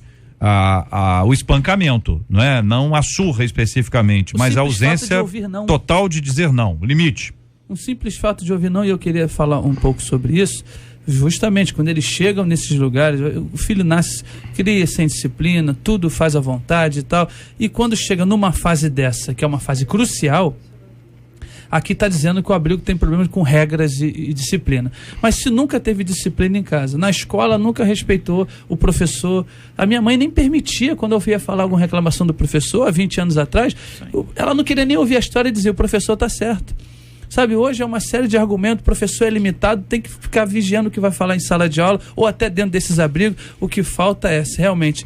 o espancamento, não é? Não a surra especificamente, mas a ausência total de dizer não, limite. Um simples fato de ouvir não, e eu queria falar um pouco sobre isso, justamente quando eles chegam nesses lugares, o filho nasce, cria sem disciplina, tudo faz à vontade e tal, e quando chega numa fase dessa, que é uma fase crucial, aqui está dizendo que o abrigo tem problemas com regras e disciplina. Mas se nunca teve disciplina em casa, na escola nunca respeitou o professor, a minha mãe nem permitia, quando eu ia falar alguma reclamação do professor, há 20 anos atrás, ela não queria nem ouvir a história e dizer, o professor está certo. Sabe, hoje é uma série de argumentos, o professor é limitado, tem que ficar vigiando o que vai falar em sala de aula ou até dentro desses abrigos. O que falta é, realmente,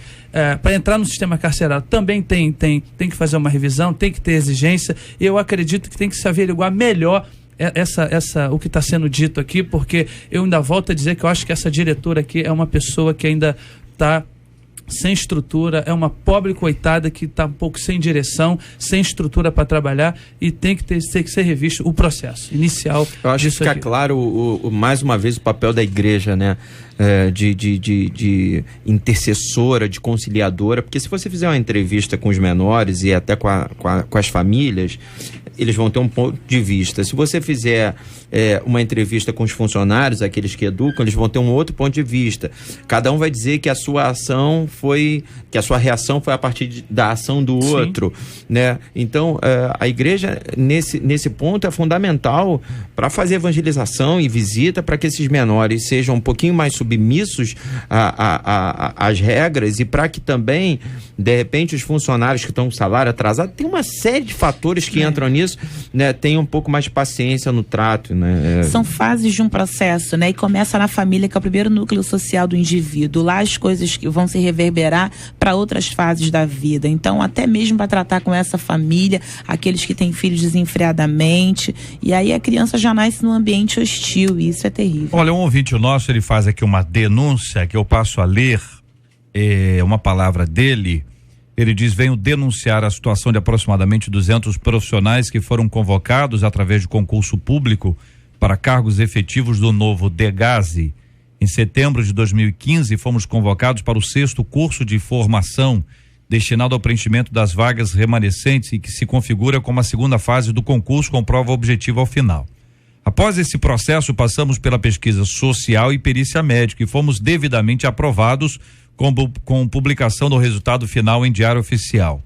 para entrar no sistema carcerário, também tem que fazer uma revisão, tem que ter exigência, e eu acredito que tem que se averiguar melhor o que está sendo dito aqui, porque eu ainda volto a dizer que eu acho que essa diretora aqui é uma pessoa que ainda está sem estrutura, é uma pobre coitada que está um pouco sem direção, sem estrutura para trabalhar, e tem que ser revisto o processo inicial. Eu acho que fica claro, mais uma vez, o papel da igreja, né? De intercessora, de conciliadora, porque se você fizer uma entrevista com os menores e até com as famílias, eles vão ter um ponto de vista. Se você fizer uma entrevista com os funcionários, aqueles que educam, eles vão ter um outro ponto de vista. Cada um vai dizer que a sua reação foi a partir da ação do outro, né? Então, a igreja, nesse ponto, é fundamental para fazer evangelização e visita, para que esses menores sejam um pouquinho mais submissos às regras, e para que também, de repente, os funcionários que estão com salário atrasado, tem uma série de fatores que entram nisso, né? Tenham um pouco mais de paciência no trato, né? São fases de um processo, né? E começa na família, que é o primeiro núcleo social do indivíduo. Lá as coisas que vão se reverberar para outras fases da vida. Então, até mesmo para tratar com essa família, aqueles que têm filhos desenfreadamente, e aí a criança já nasce num ambiente hostil, e isso é terrível. Olha, um ouvinte nosso, ele faz aqui uma denúncia que eu passo a ler, uma palavra dele. Ele diz: venho denunciar a situação de aproximadamente 200 profissionais que foram convocados através de concurso público para cargos efetivos do novo Degase. Em setembro de 2015, fomos convocados para o 6º curso de formação destinado ao preenchimento das vagas remanescentes, e que se configura como a segunda fase do concurso com prova objetiva ao final. Após esse processo, passamos pela pesquisa social e perícia médica e fomos devidamente aprovados com publicação do resultado final em Diário Oficial.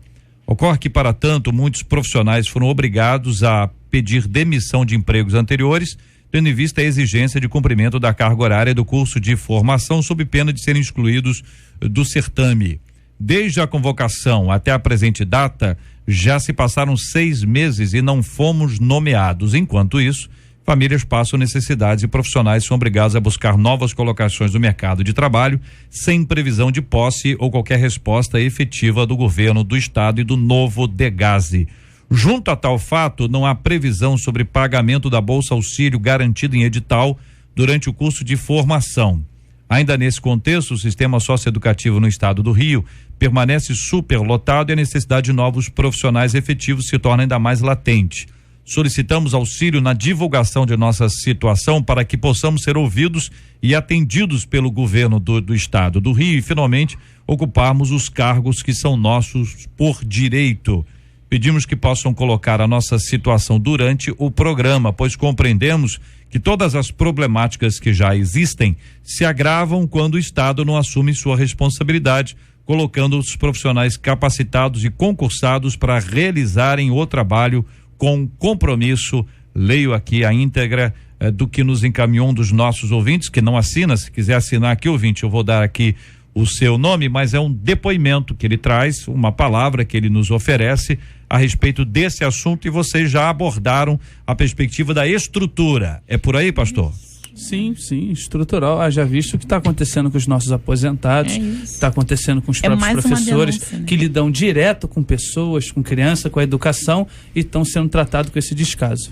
Ocorre que, para tanto, muitos profissionais foram obrigados a pedir demissão de empregos anteriores, tendo em vista a exigência de cumprimento da carga horária do curso de formação, sob pena de serem excluídos do certame. Desde a convocação até a presente data, já se passaram 6 meses e não fomos nomeados. Enquanto isso, famílias passam necessidades e profissionais são obrigados a buscar novas colocações no mercado de trabalho, sem previsão de posse ou qualquer resposta efetiva do governo do estado e do novo Degase. Junto a tal fato, não há previsão sobre pagamento da Bolsa Auxílio garantida em edital durante o curso de formação. Ainda nesse contexto, o sistema socioeducativo no estado do Rio permanece superlotado e a necessidade de novos profissionais efetivos se torna ainda mais latente. Solicitamos auxílio na divulgação de nossa situação para que possamos ser ouvidos e atendidos pelo governo do estado do Rio e finalmente ocuparmos os cargos que são nossos por direito. Pedimos que possam colocar a nossa situação durante o programa, pois compreendemos que todas as problemáticas que já existem se agravam quando o estado não assume sua responsabilidade, colocando os profissionais capacitados e concursados para realizarem o trabalho com compromisso. Leio aqui a íntegra do que nos encaminhou um dos nossos ouvintes, que não assina. Se quiser assinar aqui, ouvinte, eu vou dar aqui o seu nome, mas é um depoimento que ele traz, uma palavra que ele nos oferece a respeito desse assunto, e vocês já abordaram a perspectiva da estrutura. É por aí, pastor? Sim, estrutural. Haja visto o que está acontecendo com os nossos aposentados, está acontecendo com os próprios professores denúncia, né? Que lidam direto com pessoas, com criança, com a educação, e estão sendo tratados com esse descaso.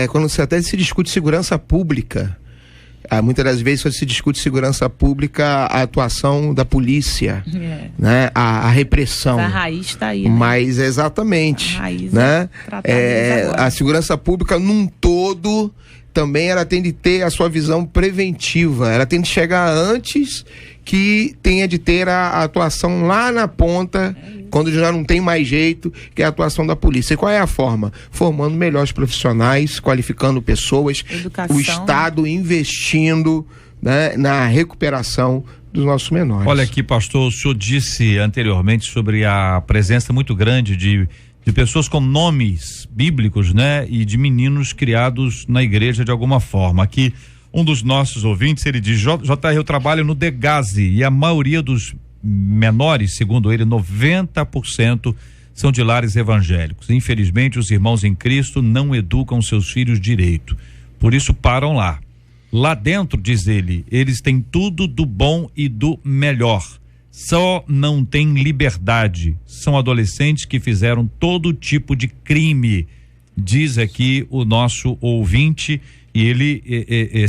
Quando até se discute segurança pública, muitas das vezes quando se discute segurança pública, a atuação da polícia, né? A repressão. A raiz está aí, né? Mas exatamente, a raiz, né? A segurança pública num todo também ela tem de ter a sua visão preventiva, ela tem de chegar antes que tenha de ter a atuação lá na ponta, quando já não tem mais jeito, que é a atuação da polícia. E qual é a forma? Formando melhores profissionais, qualificando pessoas, educação, o Estado investindo, né, na recuperação dos nossos menores. Olha aqui, pastor, o senhor disse anteriormente sobre a presença muito grande de pessoas com nomes bíblicos, né? E de meninos criados na igreja de alguma forma. Aqui, um dos nossos ouvintes, ele diz: JR, eu trabalho no Degase e a maioria dos menores, segundo ele, 90% são de lares evangélicos. Infelizmente, os irmãos em Cristo não educam seus filhos direito. Por isso param lá. Lá dentro, diz ele, eles têm tudo do bom e do melhor. Só não tem liberdade. São adolescentes que fizeram todo tipo de crime, diz aqui o nosso ouvinte, e ele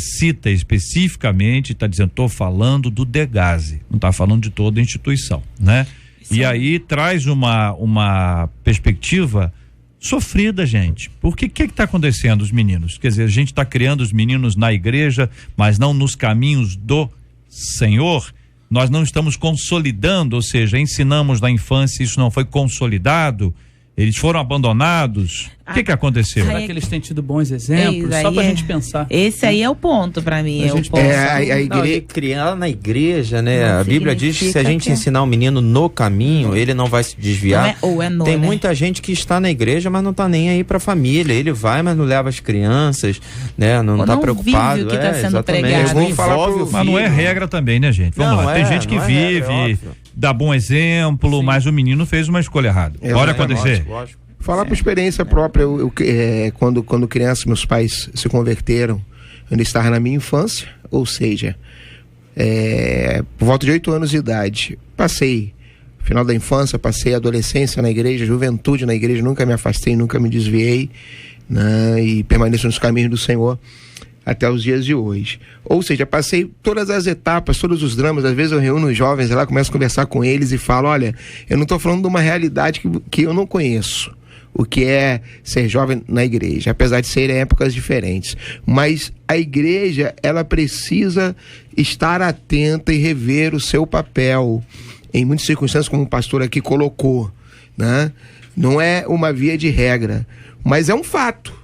cita especificamente, está dizendo, estou falando do Degase, não está falando de toda a instituição, né? E aí traz uma perspectiva sofrida, gente. Por que está acontecendo os meninos? Quer dizer, a gente está criando os meninos na igreja, mas não nos caminhos do Senhor. Nós não estamos consolidando, ou seja, ensinamos na infância, isso não foi consolidado, eles foram abandonados. O que aconteceu? Será que eles têm tido bons exemplos? Só pra gente pensar. Esse aí é o ponto pra mim. Criar na igreja, né? A Bíblia diz que se a gente ensinar o menino no caminho, ele não vai se desviar. Tem muita gente que está na igreja, mas não tá nem aí pra família. Ele vai, mas não leva as crianças, né? Não tá preocupado. Vive o que tá sendo pregado. Mas não é regra também, né, gente? Vamos lá. Tem gente que vive, dá bom exemplo, mas o menino fez uma escolha errada. Pode acontecer. Falar por experiência própria, quando criança, meus pais se converteram, eu ainda estava na minha infância, ou seja, por volta de 8 anos de idade, passei final da infância, passei a adolescência na igreja, juventude na igreja, nunca me afastei, nunca me desviei, né, e permaneço nos caminhos do Senhor até os dias de hoje. Ou seja, passei todas as etapas, todos os dramas. Às vezes eu reúno os jovens lá, começo a conversar com eles e falo, olha, eu não estou falando de uma realidade que eu não conheço, o que é ser jovem na igreja, apesar de serem épocas diferentes. Mas a igreja, ela precisa estar atenta e rever o seu papel, em muitas circunstâncias, como o pastor aqui colocou, né? Não é uma via de regra, mas é um fato.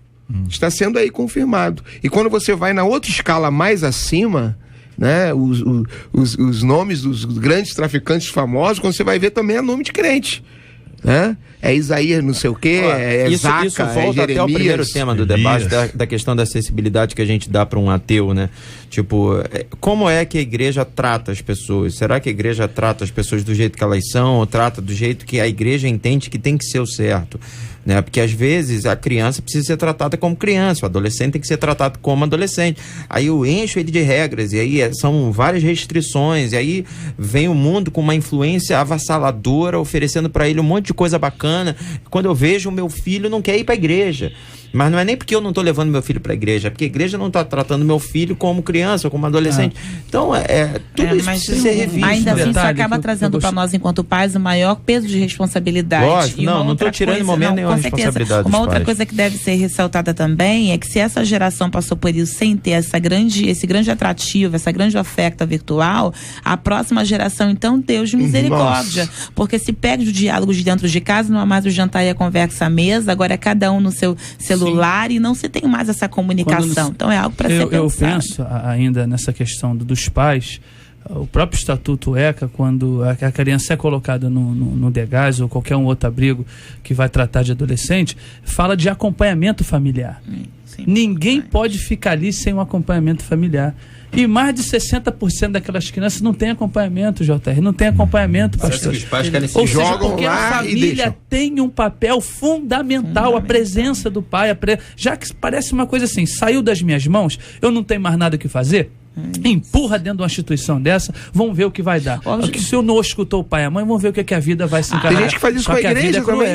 Está sendo aí confirmado. E quando você vai na outra escala mais acima, né, os nomes dos grandes traficantes famosos, quando você vai ver também é nome de crente, né? É Isaías não sei o quê, Zaca, isso volta até o primeiro tema do debate, da questão da acessibilidade que a gente dá para um ateu, né? Tipo, como é que a igreja trata as pessoas? Será que a igreja trata as pessoas do jeito que elas são, ou trata do jeito que a igreja entende que tem que ser o certo? Né? Porque às vezes a criança precisa ser tratada como criança, o adolescente tem que ser tratado como adolescente. Aí eu encho ele de regras, e aí são várias restrições, e aí vem o mundo com uma influência avassaladora, oferecendo para ele um monte de coisa bacana. Quando eu vejo o meu filho não quer ir para a igreja. Mas não é nem porque eu não estou levando meu filho para a igreja, é porque a igreja não está tratando meu filho como criança, como adolescente. Então, tudo isso precisa ser revisto. Ainda assim, isso acaba trazendo para nós, enquanto pais, o maior peso de responsabilidade. Lógico, não estou tirando em momento nenhum a responsabilidade. Uma outra coisa que deve ser ressaltada também é que se essa geração passou por isso sem ter esse grande atrativo, essa grande oferta virtual, a próxima geração, então, Deus de misericórdia. Nossa. Porque se perde o diálogo de dentro de casa, não há mais o jantar e a conversa à mesa, agora é cada um no seu celular. E não se tem mais essa comunicação. Então é algo para ser pensado. Eu penso ainda nessa questão dos pais. O próprio Estatuto ECA, quando a criança é colocada no DEGAS ou qualquer um outro abrigo que vai tratar de adolescente, fala de acompanhamento familiar. Sim, ninguém pode ficar ali sem um acompanhamento familiar. E mais de 60% daquelas crianças não tem acompanhamento, JR. Não tem acompanhamento, pastor. Os pais querem Ou seja, porque a família tem um papel fundamental, a presença do pai. Já que parece uma coisa assim, saiu das minhas mãos, eu não tenho mais nada o que fazer. Empurra dentro de uma instituição dessa, vamos ver o que vai dar. Porque se eu não escutou o pai e a mãe, vamos ver o que a vida vai se encarar. Tem gente que faz isso com a igreja também.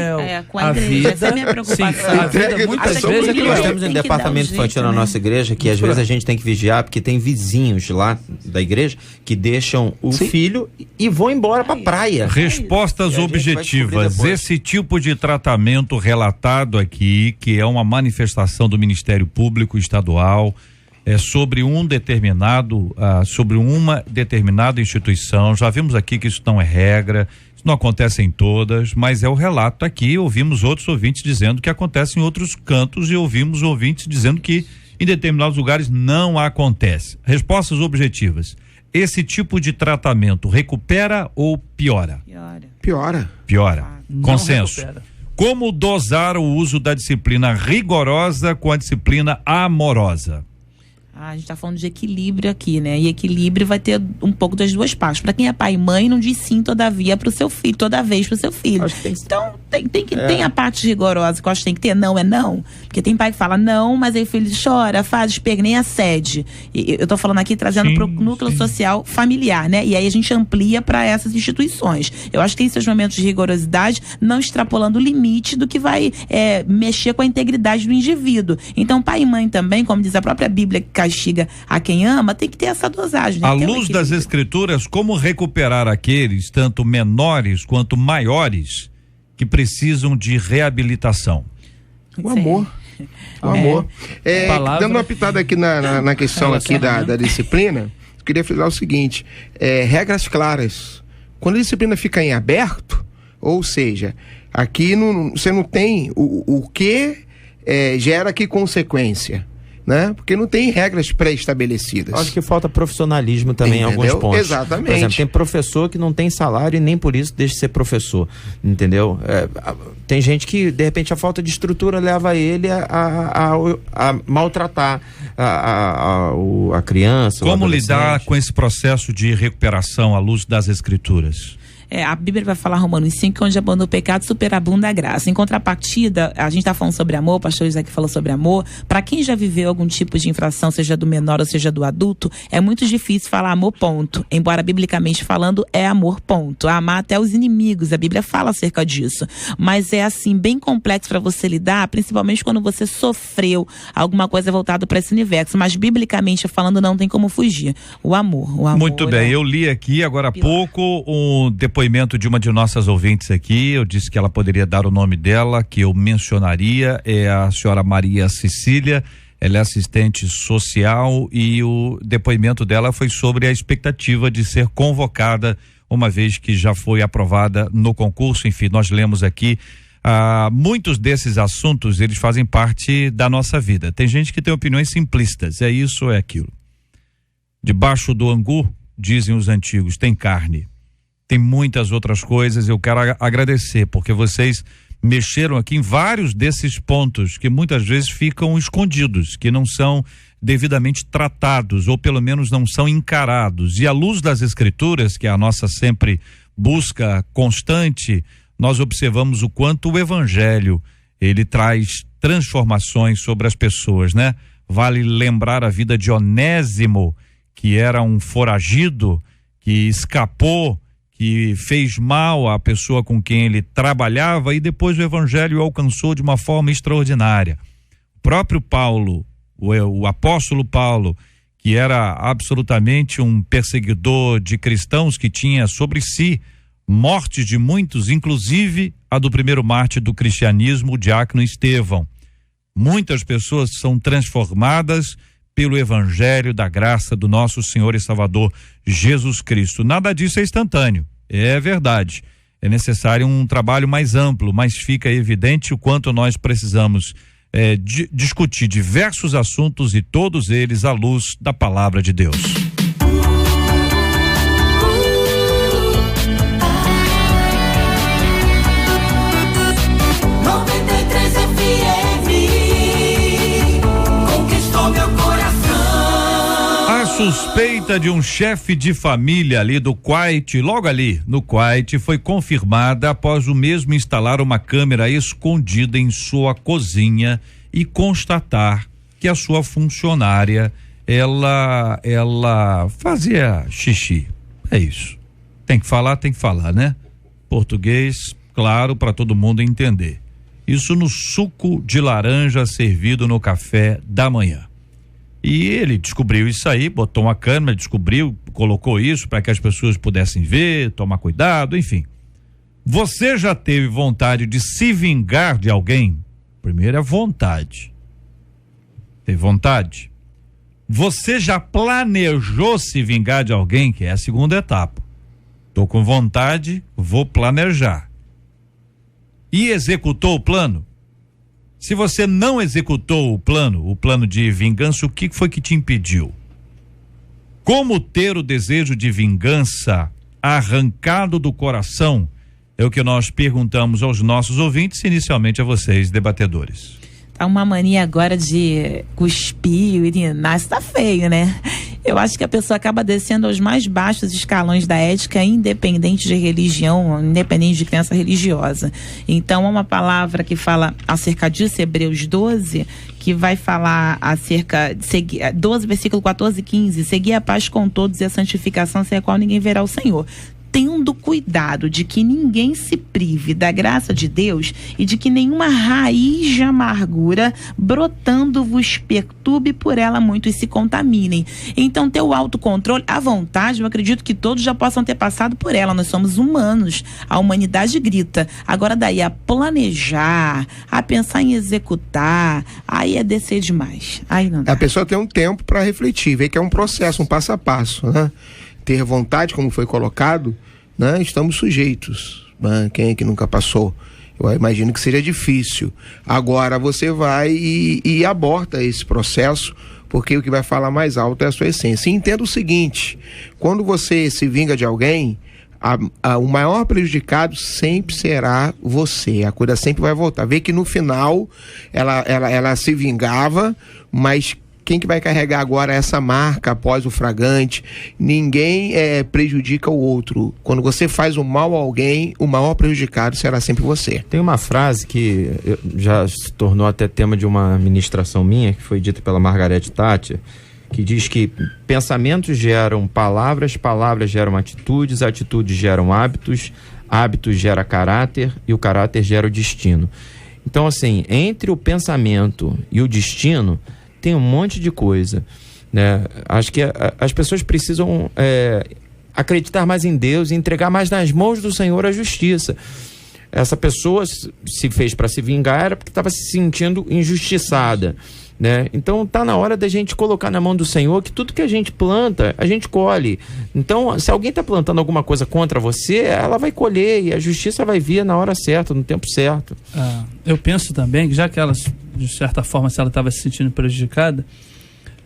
Com a igreja. Essa é a minha preocupação. Sim, a vida muitas vezes nós temos um departamento infantil na nossa igreja que às vezes a gente tem que vigiar, porque tem vizinhos lá da igreja que deixam o filho e vão embora pra praia. Respostas objetivas. Esse tipo de tratamento relatado aqui, que é uma manifestação do Ministério Público Estadual, sobre sobre uma determinada instituição. Já vimos aqui que isso não é regra, isso não acontece em todas, mas é o relato aqui. Ouvimos outros ouvintes dizendo que acontece em outros cantos e ouvimos ouvintes dizendo que em determinados lugares não acontece. Respostas objetivas. Esse tipo de tratamento recupera ou piora? Piora. Consenso. Como dosar o uso da disciplina rigorosa com a disciplina amorosa? A gente está falando de equilíbrio aqui, né? E equilíbrio vai ter um pouco das duas partes. Para quem é pai e mãe, não diz sim todavia para o seu filho, toda vez para o seu filho. Então, tem a parte rigorosa que eu acho que tem que ter, não é não. Porque tem pai que fala não, mas aí o filho chora, faz, espega, nem acede. Eu estou falando aqui, trazendo para o núcleo social familiar, né? E aí a gente amplia para essas instituições. Eu acho que tem esses momentos de rigorosidade, não extrapolando o limite do que vai mexer com a integridade do indivíduo. Então, pai e mãe também, como diz a própria Bíblia, que castiga a quem ama, tem que ter essa dosagem. À luz das Escrituras, como recuperar aqueles, tanto menores quanto maiores, que precisam de reabilitação? O amor. O amor. Dando uma pitada aqui na questão aqui da disciplina, eu queria falar o seguinte, regras claras. Quando a disciplina fica em aberto, ou seja, aqui você não tem o que gera que consequência. Né? Porque não tem regras pré-estabelecidas. Acho que falta profissionalismo também em alguns pontos. Exatamente. Por exemplo, tem professor que não tem salário e nem por isso deixa de ser professor, entendeu? Tem gente que, de repente, a falta de estrutura leva ele a maltratar a criança. Como lidar com esse processo de recuperação à luz das Escrituras? A Bíblia vai falar, Romanos 5, onde abunda o pecado, superabunda a graça. Em contrapartida, a gente está falando sobre amor, o pastor Isaac falou sobre amor. Para quem já viveu algum tipo de infração, seja do menor ou seja do adulto, é muito difícil falar amor, ponto. Embora, biblicamente falando, é amor, ponto. Amar até os inimigos, a Bíblia fala acerca disso. Mas é assim, bem complexo para você lidar, principalmente quando você sofreu alguma coisa voltada para esse universo. Mas, biblicamente falando, não tem como fugir. O amor. Muito bem, eu li aqui agora há pouco um depoimento de uma de nossas ouvintes aqui. Eu disse que ela poderia dar o nome dela, que eu mencionaria, é a senhora Maria Cecília. Ela é assistente social e o depoimento dela foi sobre a expectativa de ser convocada, uma vez que já foi aprovada no concurso. Enfim, nós lemos aqui, muitos desses assuntos, eles fazem parte da nossa vida. Tem gente que tem opiniões simplistas, é isso, é aquilo. Debaixo do angu, dizem os antigos, tem carne. Tem muitas outras coisas. Eu quero agradecer, porque vocês mexeram aqui em vários desses pontos que muitas vezes ficam escondidos, que não são devidamente tratados, ou pelo menos não são encarados. E à luz das Escrituras, que é a nossa sempre busca constante, nós observamos o quanto o Evangelho, ele traz transformações sobre as pessoas, né? Vale lembrar a vida de Onésimo, que era um foragido, que escapou, que fez mal à pessoa com quem ele trabalhava, e depois o Evangelho o alcançou de uma forma extraordinária. O próprio Paulo, o apóstolo Paulo, que era absolutamente um perseguidor de cristãos, que tinha sobre si mortes de muitos, inclusive a do primeiro mártir do cristianismo, o diácono Estevão. Muitas pessoas são transformadas pelo Evangelho da graça do nosso Senhor e Salvador Jesus Cristo. Nada disso é instantâneo, é verdade. É necessário um trabalho mais amplo, mas fica evidente o quanto nós precisamos discutir diversos assuntos, e todos eles à luz da palavra de Deus. Suspeita de um chefe de família ali do Kuwait, logo ali no Kuwait, foi confirmada após o mesmo instalar uma câmera escondida em sua cozinha e constatar que a sua funcionária, ela fazia xixi. É isso. Tem que falar, né? Português, claro, para todo mundo entender. Isso no suco de laranja servido no café da manhã. E ele descobriu isso aí, botou uma câmera, descobriu, colocou isso para que as pessoas pudessem ver, tomar cuidado, enfim. Você já teve vontade de se vingar de alguém? Primeiro é vontade. Teve vontade? Você já planejou se vingar de alguém? Que é a segunda etapa. Tô com vontade, vou planejar. E executou o plano? Se você não executou o plano de vingança, o que foi que te impediu? Como ter o desejo de vingança arrancado do coração? É o que nós perguntamos aos nossos ouvintes, inicialmente a vocês, debatedores. Tá uma mania agora de cuspir, urinar, isso tá feio, né? Eu acho que a pessoa acaba descendo aos mais baixos escalões da ética, independente de religião, independente de crença religiosa. Então, há uma palavra que fala acerca disso, Hebreus 12, que vai falar acerca de 12, versículo 14 e 15, seguir a paz com todos e a santificação, sem a qual ninguém verá o Senhor. Tendo cuidado de que ninguém se prive da graça de Deus e de que nenhuma raiz de amargura brotando vos perturbe por ela muito e se contaminem. Então, ter o autocontrole, a vontade, eu acredito que todos já possam ter passado por ela. Nós somos humanos, a humanidade grita. Agora daí a planejar, a pensar em executar, aí é descer demais. Aí não dá. A pessoa tem um tempo para refletir, ver que é um processo, um passo a passo, né? Ter vontade, como foi colocado, né? Estamos sujeitos, né? Quem é que nunca passou? Eu imagino que seja difícil. Agora você vai e aborta esse processo, porque o que vai falar mais alto é a sua essência. E entenda o seguinte: quando você se vinga de alguém, o maior prejudicado sempre será você. A coisa sempre vai voltar. Vê que no final ela se vingava, mas quem que vai carregar agora essa marca após o flagrante? Ninguém prejudica o outro. Quando você faz o mal a alguém, o maior prejudicado será sempre você. Tem uma frase que já se tornou até tema de uma ministração minha, que foi dita pela Margaret Thatcher, que diz que pensamentos geram palavras, palavras geram atitudes, atitudes geram hábitos, hábitos geram caráter e o caráter gera o destino. Então, assim, entre o pensamento e o destino tem um monte de coisa, né? Acho que as pessoas precisam acreditar mais em Deus e entregar mais nas mãos do Senhor a justiça. Essa pessoa se fez para se vingar era porque estava se sentindo injustiçada, né? Então tá na hora da gente colocar na mão do Senhor que tudo que a gente planta, a gente colhe. Então, se alguém tá plantando alguma coisa contra você, ela vai colher e a justiça vai vir na hora certa, no tempo certo. Eu penso também que já que ela, de certa forma, se ela estava se sentindo prejudicada,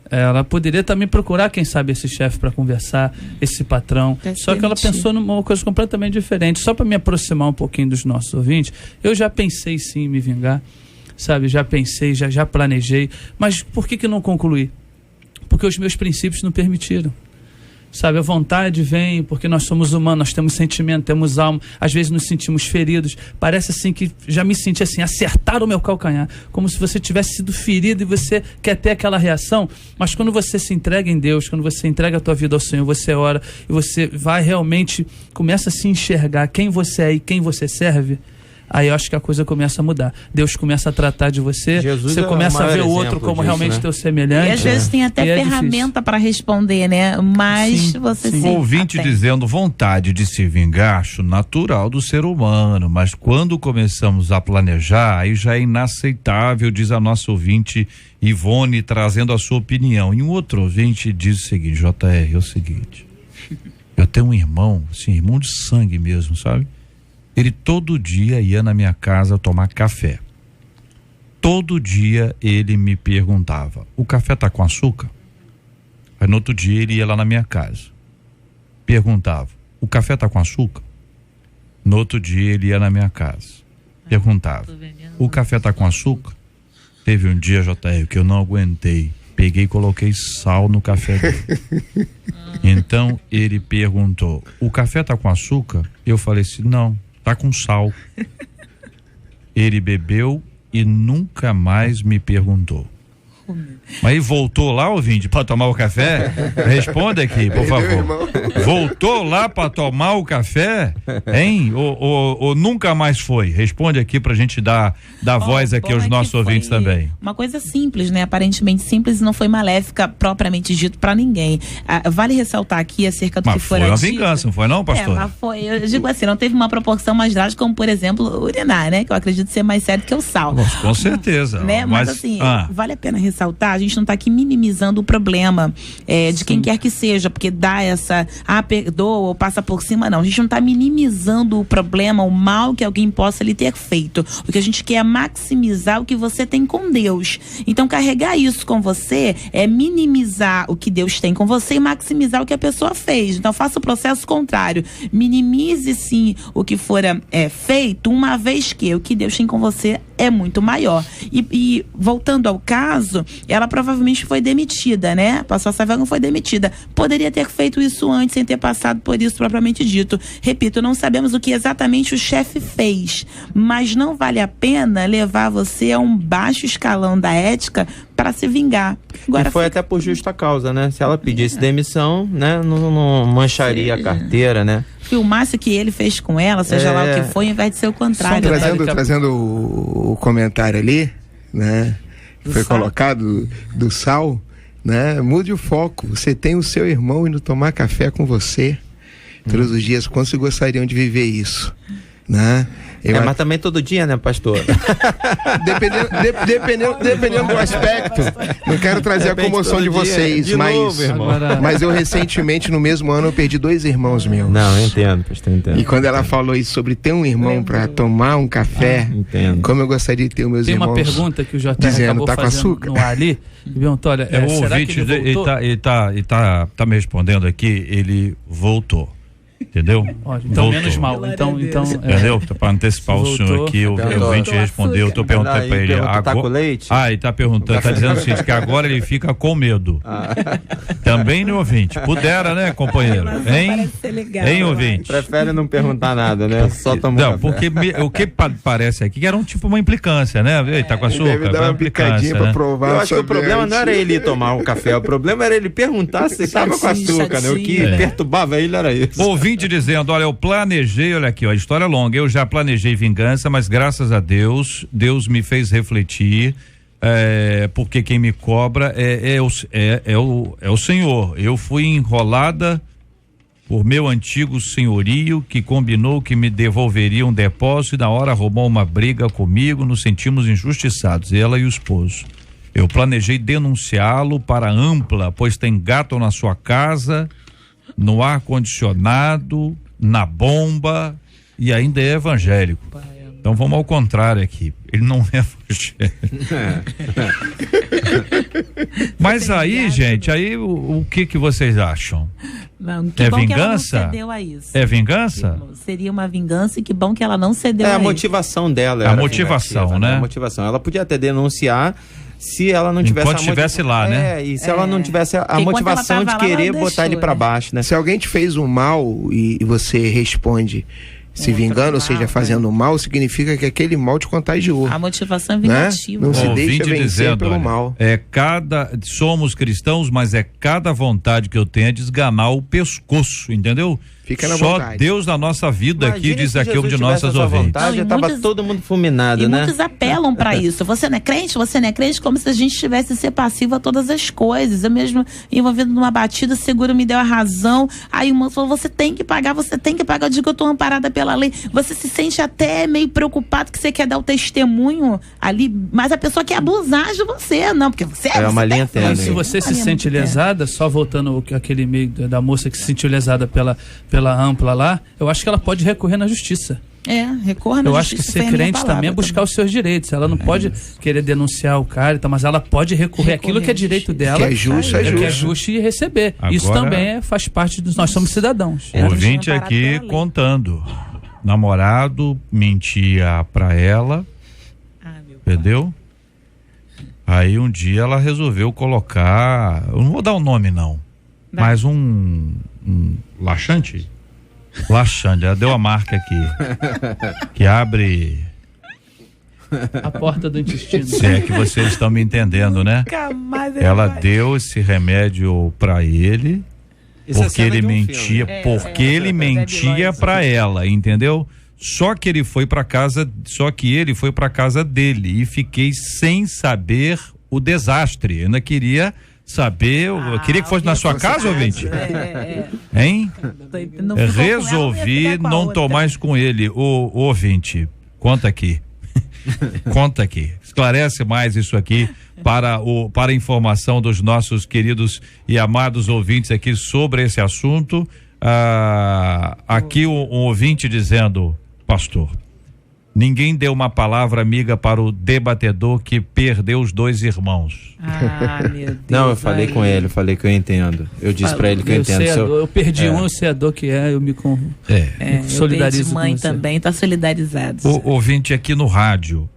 ela poderia também procurar, quem sabe, esse chefe para conversar, esse patrão. Só que ela pensou numa coisa completamente diferente. Só para me aproximar um pouquinho dos nossos ouvintes, eu já pensei sim em me vingar, sabe? Já pensei, já planejei, mas por que não concluir? porque os meus princípios não permitiram. Sabe, a vontade vem porque nós somos humanos, nós temos sentimento, temos alma, às vezes nos sentimos feridos, parece assim que já me senti assim, acertaram o meu calcanhar, como se você tivesse sido ferido e você quer ter aquela reação, mas quando você se entrega em Deus, quando você entrega a tua vida ao Senhor, você ora e você vai realmente, começa a se enxergar quem você é e quem você serve, aí eu acho que a coisa começa a mudar. Deus começa a tratar de você, Jesus você começa a ver o outro como disso, realmente teu semelhante. E às vezes tem até ferramenta para responder, né? Mas você O ouvinte dizendo, vontade de se vingar, acho natural do ser humano, mas quando começamos a planejar, aí já é inaceitável, diz a nossa ouvinte Ivone, trazendo a sua opinião. E um outro ouvinte diz o seguinte, JR, é o seguinte, eu tenho um irmão, assim, irmão de sangue mesmo, sabe? Ele todo dia ia na minha casa tomar café. Todo dia ele me perguntava, o café tá com açúcar? Aí no outro dia ele ia lá na minha casa. Perguntava, o café tá com açúcar? No outro dia ele ia na minha casa. Perguntava, o café tá com açúcar? Teve um dia, JR, que eu não aguentei. Peguei e coloquei sal no café dele. Então ele perguntou, o café tá com açúcar? Eu falei assim, não. Tá com sal. Ele bebeu e nunca mais me perguntou. Mas ele voltou lá, ouvinte, para tomar o café? Responda aqui, por favor. Voltou lá para tomar o café? Hein? Ou nunca mais foi? Responde aqui pra gente dar voz aqui aos nossos ouvintes também. Uma coisa simples, né? Aparentemente simples e não foi maléfica propriamente dito para ninguém. Vale ressaltar aqui acerca do que foi uma vingança, não foi não, pastor? Mas foi, eu digo assim, não teve uma proporção mais drástica como, por exemplo, urinar, né? Que eu acredito ser mais sério que o sal. Com certeza. Né? Mas assim, vale a pena ressaltar, a gente não está aqui minimizando o problema de quem quer que seja, porque dá essa, perdoa ou passa por cima, não. A gente não está minimizando o problema, o mal que alguém possa lhe ter feito. O que a gente quer é maximizar o que você tem com Deus. Então, carregar isso com você é minimizar o que Deus tem com você e maximizar o que a pessoa fez. Então, faça o processo contrário. Minimize, sim, o que for feito, uma vez que o que Deus tem com você é muito maior. E voltando ao caso, ela provavelmente foi demitida, né? A pastora Savegon foi demitida. Poderia ter feito isso antes, sem ter passado por isso propriamente dito. Repito, não sabemos o que exatamente o chefe fez, mas não vale a pena levar você a um baixo escalão da ética para se vingar. Agora e foi até por justa causa, né? Se ela pedisse demissão, né? Não mancharia a carteira, né? Filmasse o que ele fez com ela, seja lá o que foi, ao invés de ser o contrário. Trazendo o comentário ali, né? Foi colocado do sal, né? Mude o foco. Você tem o seu irmão indo tomar café com você todos os dias. Quantos gostariam de viver isso, né? Mas também todo dia, né, pastor? Dependendo do aspecto. Não quero trazer a comoção de vocês, mas eu recentemente, no mesmo ano, eu perdi 2 irmãos meus. Não, eu entendo, pastor, entendo. E quando ela falou isso sobre ter um irmão para tomar um café, como eu gostaria de ter os meus irmãos. Tem uma pergunta que o JR dizendo, acabou tá com açúcar? No ar ali. Olha, o ouvinte, ele tá me respondendo aqui, ele voltou. Entendeu? Então menos mal. Então, entendeu? Para antecipar o senhor aqui, o ouvinte respondeu. Eu tô perguntando para ele. Tá com leite? Ele tá perguntando, tá dizendo o seguinte, que agora ele fica com medo. Também no ouvinte. Pudera, né, companheiro? Hein, ouvinte? Prefere não perguntar nada, né? Só tomar. Não, porque o que parece aqui era tipo uma implicância, né? Ele tá com açúcar? Deve dar uma picadinha pra provar. Eu acho que o problema não era ele tomar um café, o problema era ele perguntar se estava com açúcar, né? O que perturbava ele era isso. Ouvinte dizendo, olha, eu planejei, olha aqui, ó, a história é longa, eu já planejei vingança, mas graças a Deus me fez refletir, porque quem me cobra é o Senhor. Eu fui enrolada por meu antigo senhorio, que combinou que me devolveria um depósito e na hora arrumou uma briga comigo, nos sentimos injustiçados, ela e o esposo. Eu planejei denunciá-lo para ampla, pois tem gato na sua casa, no ar-condicionado, na bomba e ainda é evangélico. Então vamos ao contrário aqui. Ele não é evangélico. Mas aí, gente, aí o que vocês acham? Não, que É bom que ela não vingança? cedeu a isso. É vingança? Seria uma vingança e que bom que ela não cedeu É a a isso. motivação dela. A era motivação, vingativa, né? A motivação. Ela podia até denunciar se ela não tivesse Enquanto estivesse lá, né? E se ela não tivesse a Porque enquanto motivação ela de tava lá, querer ela botar deixou, ele pra né? baixo, né? Se alguém te fez um mal e você responde se vingando, ou seja, fazendo mal, significa que aquele mal te contagiou. A motivação é Né? vingativa. Não se Ouvinte deixa vencer dizendo, pelo olha, mal. somos cristãos, mas é cada vontade que eu tenho é de esganar o pescoço, entendeu? Fica na Só vontade. Deus na nossa vida aqui, Imagina diz se aqui um Jesus de tivesse nossas essa ouvintes. vontade, Não, e já tava muitos- todo mundo fulminado, E né? muitos apelam pra isso. Você não é crente? Você não é crente? Como se a gente tivesse ser passivo a todas as coisas. Eu mesmo envolvido numa batida, seguro me deu a razão. Aí o moço falou, você tem que pagar. Eu digo que eu tô amparada pela lei. Você se sente até meio preocupado que você quer dar o testemunho ali, mas a pessoa quer abusar de você. Não, porque você É uma você linha tem- tênue. E se você Uma se linha sente muito tênue. lesada, só voltando aquele meio da moça que se sentiu lesada pela ampla lá, eu acho que ela pode recorrer na justiça. Recorra na Eu acho que justiça, ser foi a minha crente palavra também é buscar os seus direitos. Ela não pode querer denunciar o cara, e tal, mas ela pode recorrer aquilo que é direito dela. Que é justo, é que é justo. justo e receber. Isso Agora- também faz parte dos. Nós somos cidadãos. O Ela ouvinte tinha parado aqui pela lei. contando. Namorado mentia pra ela, Meu entendeu? Aí um dia ela resolveu colocar, eu não vou dar o nome não, Dá. mas um laxante? Laxante, ela deu a marca aqui, que abre, A porta do intestino. se é que vocês estão me entendendo, né? Nunca mais Ela deu esse remédio pra ele, Isso é porque cena ele de um mentia, filme. porque ele mentia pra ela, entendeu? Só que ele foi pra casa dele e fiquei sem saber o desastre. Ainda queria saber, eu queria que fosse na sua casa, ouvinte. Hein? Resolvi não tomar isso com ele. O ouvinte, conta aqui. Conta aqui. Esclarece mais isso aqui para a informação dos nossos queridos e amados ouvintes aqui sobre esse assunto. Aqui um ouvinte dizendo, pastor, ninguém deu uma palavra amiga para o debatedor que perdeu os 2 irmãos. Meu Deus. Não, eu falei com ele, falei que eu entendo. Eu disse pra ele que eu entendo. Eu perdi eu sei a dor que é, eu me Eu solidarizo perdi mãe com você. também, tá solidarizado. O ouvinte aqui no rádio,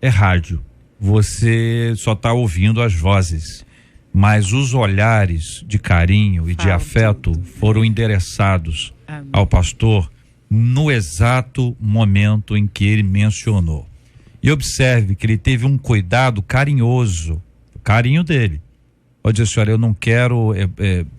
é rádio, você só está ouvindo as vozes, mas os olhares de carinho e de Falam afeto foram endereçados Amém. ao pastor no exato momento em que ele mencionou. E observe que ele teve um cuidado carinhoso, o carinho dele. Pode dizer, senhora, eu não quero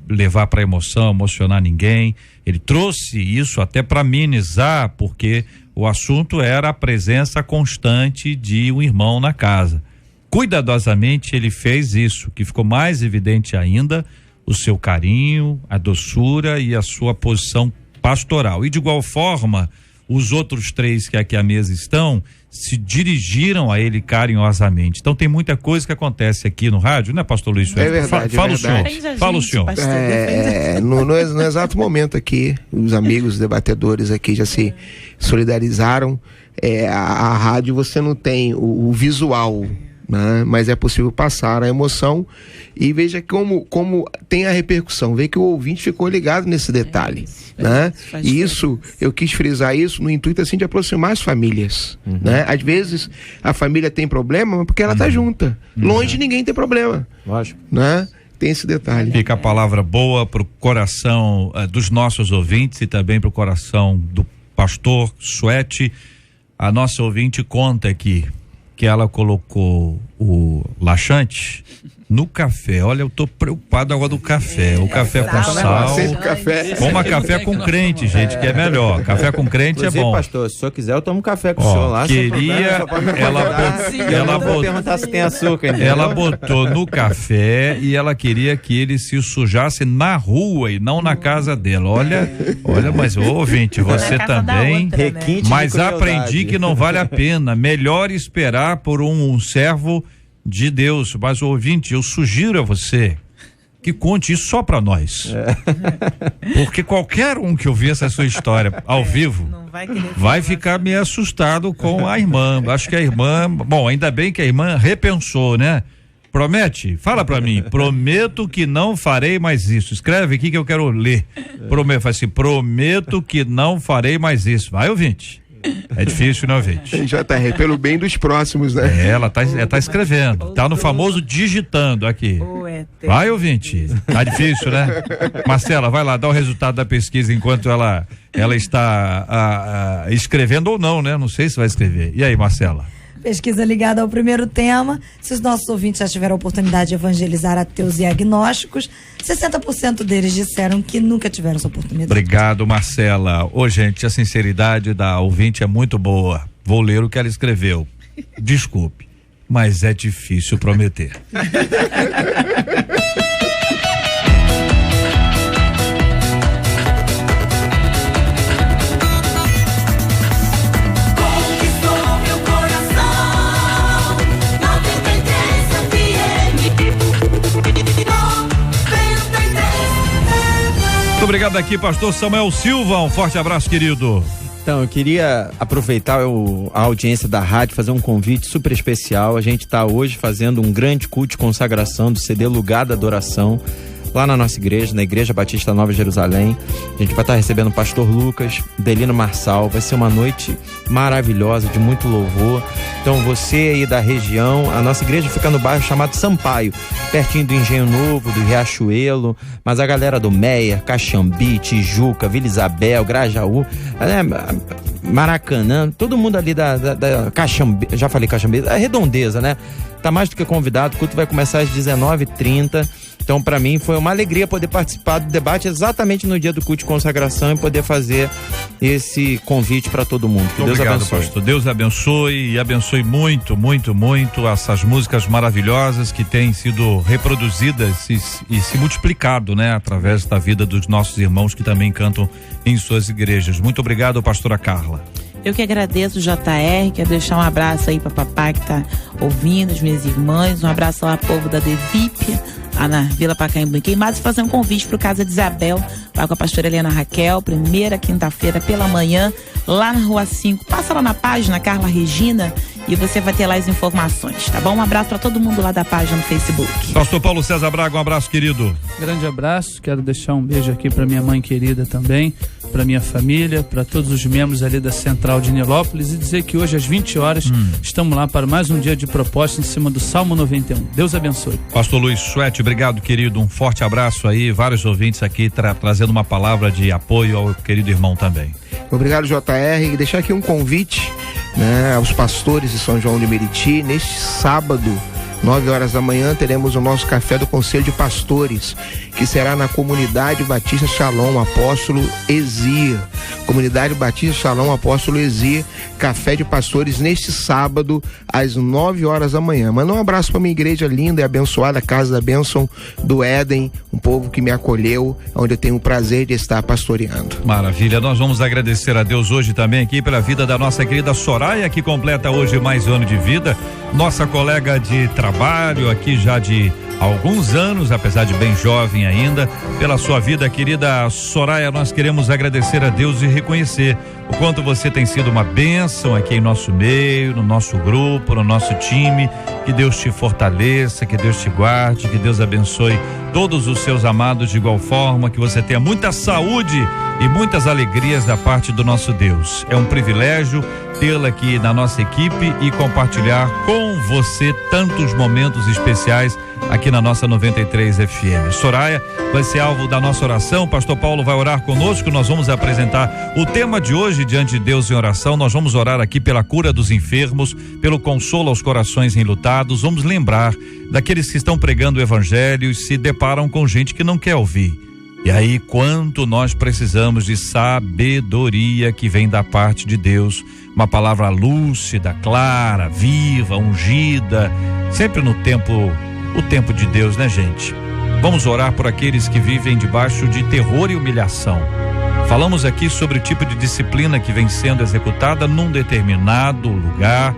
levar para emocionar ninguém. Ele trouxe isso até para amenizar, porque o assunto era a presença constante de um irmão na casa. Cuidadosamente ele fez isso, que ficou mais evidente ainda o seu carinho, a doçura e a sua posição pastoral. E de igual forma, os outros 3 que aqui à mesa estão se dirigiram a ele carinhosamente. Então tem muita coisa que acontece aqui no rádio, né, pastor Luiz? É verdade, Fala é o senhor. verdade. Fala o senhor. No exato momento aqui, os amigos debatedores aqui já se solidarizaram. A rádio você não tem o visual, né? Mas é possível passar a emoção e veja como tem a repercussão. Vê que o ouvinte ficou ligado nesse detalhe, né? E isso, eu quis frisar isso no intuito assim de aproximar as famílias, né? Às vezes a família tem problema, mas porque ela tá junta. Longe ninguém tem problema, Lógico. né? Tem esse detalhe. Fica a palavra boa para o coração dos nossos ouvintes e também para o coração do pastor Suete. A nossa ouvinte conta aqui que ela colocou o laxante no café. Olha, eu tô preocupado agora do café. O café com sal. Sempre café. Coma café com crente, gente, que é melhor. Café com crente Inclusive, é bom. pastor, se o senhor quiser, eu tomo café com o senhor lá. sem queria- problema, só pode me ela convidar. botou- Eu ela não vou botou- perguntar se tem açúcar, entendeu? Ela botou no café e ela queria que ele se sujasse na rua e não na casa dela. Olha, mas ouvinte, você Na casa da também. outra, né? Requinte de Mas crueldade. aprendi que não vale a pena. Melhor esperar por um servo de Deus. Mas ouvinte, eu sugiro a você que conte isso só pra nós. Porque qualquer um que ouvir essa sua história ao vivo Não vai querer vai ficar meio assustado com a irmã. Acho que a irmã, bom, ainda bem que a irmã repensou, né? Promete? Fala pra mim. Prometo que não farei mais isso. Escreve aqui que eu quero ler. Faz assim, prometo que não farei mais isso. Vai, ouvinte. É difícil, né, ouvinte? JR, pelo bem dos próximos, né? Ela tá escrevendo. Tá no famoso digitando aqui. Vai, ouvinte. Tá difícil, né? Marcela, vai lá, dá o resultado da pesquisa enquanto ela está escrevendo ou não, né? Não sei se vai escrever. E aí, Marcela? Pesquisa ligada ao primeiro tema. Se os nossos ouvintes já tiveram a oportunidade de evangelizar ateus e agnósticos, 60% deles disseram que nunca tiveram essa oportunidade. Obrigado, Marcela. Ô, gente, a sinceridade da ouvinte é muito boa. Vou ler o que ela escreveu. Desculpe, mas é difícil prometer. Muito obrigado aqui, pastor Samuel Silva. Um forte abraço, querido. Então, eu queria aproveitar a audiência da rádio, fazer um convite super especial. A gente está hoje fazendo um grande culto de consagração do CD Lugar da Adoração, lá na nossa igreja, na Igreja Batista Nova Jerusalém. A gente vai estar recebendo o pastor Lucas, Delino Marçal. Vai ser uma noite maravilhosa, de muito louvor. Então, você aí da região, a nossa igreja fica no bairro chamado Sampaio, pertinho do Engenho Novo, do Riachuelo, mas a galera do Meia, Caxambi, Tijuca, Vila Isabel, Grajaú, Maracanã, todo mundo ali da Caxambi, já falei Caxambi, a Redondeza, né? Tá mais do que convidado, o culto vai começar às 19h30. Então, para mim, foi uma alegria poder participar do debate exatamente no dia do culto de consagração e poder fazer esse convite para todo mundo. Que Deus abençoe. Pastor. Deus abençoe e abençoe muito, muito, muito essas músicas maravilhosas que têm sido reproduzidas e se multiplicado, né? Através da vida dos nossos irmãos que também cantam em suas igrejas. Muito obrigado, pastora Carla. Eu que agradeço, JR, quero deixar um abraço aí para papai que tá ouvindo, as minhas irmãs, um abraço lá, povo da Devip, lá na Vila Pacaembu, mas fazer um convite para o Casa de Isabel, lá com a pastora Helena Raquel, primeira quinta-feira pela manhã, lá na Rua 5. Passa lá na página Carla Regina e você vai ter lá as informações, tá bom? Um abraço para todo mundo lá da página no Facebook. Pastor Paulo César Braga, um abraço, querido. Grande abraço, quero deixar um beijo aqui para minha mãe querida também, para minha família, para todos os membros ali da Central de Nilópolis e dizer que hoje às 20 horas estamos lá para mais um dia de proposta em cima do Salmo 91. Deus abençoe. Pastor Luiz Suete, obrigado, querido, um forte abraço aí, vários ouvintes aqui trazendo uma palavra de apoio ao querido irmão também. Obrigado, JR, e deixar aqui um convite, né, aos pastores de São João de Meriti. Neste sábado, 9 horas da manhã, teremos o nosso café do Conselho de Pastores, que será na Comunidade Batista Shalom Apóstolo Ezia. Comunidade Batista Shalom Apóstolo Ezia, café de pastores neste sábado, às 9 horas da manhã. Manda um abraço para minha igreja linda e abençoada, Casa da Bênção do Éden, um povo que me acolheu, onde eu tenho o prazer de estar pastoreando. Maravilha, nós vamos agradecer a Deus hoje também aqui pela vida da nossa querida Soraya, que completa hoje mais um ano de vida, nossa colega de trabalho aqui já de alguns anos, apesar de bem jovem ainda. Pela sua vida, querida Soraya, nós queremos agradecer a Deus e reconhecer o quanto você tem sido uma bênção aqui em nosso meio, no nosso grupo, no nosso time. Que Deus te fortaleça, que Deus te guarde, que Deus abençoe todos os seus amados de igual forma, que você tenha muita saúde e muitas alegrias da parte do nosso Deus. É um privilégio tê-la aqui na nossa equipe e compartilhar com você tantos momentos especiais aqui na nossa 93 FM. Soraya vai ser alvo da nossa oração, o pastor Paulo vai orar conosco, nós vamos apresentar o tema de hoje diante de Deus em oração. Nós vamos orar aqui pela cura dos enfermos, pelo consolo aos corações enlutados, vamos lembrar daqueles que estão pregando o evangelho e se deparam com gente que não quer ouvir. E aí, quanto nós precisamos de sabedoria que vem da parte de Deus, uma palavra lúcida, clara, viva, ungida, sempre no tempo, o tempo de Deus, né, gente? Vamos orar por aqueles que vivem debaixo de terror e humilhação. Falamos aqui sobre o tipo de disciplina que vem sendo executada num determinado lugar,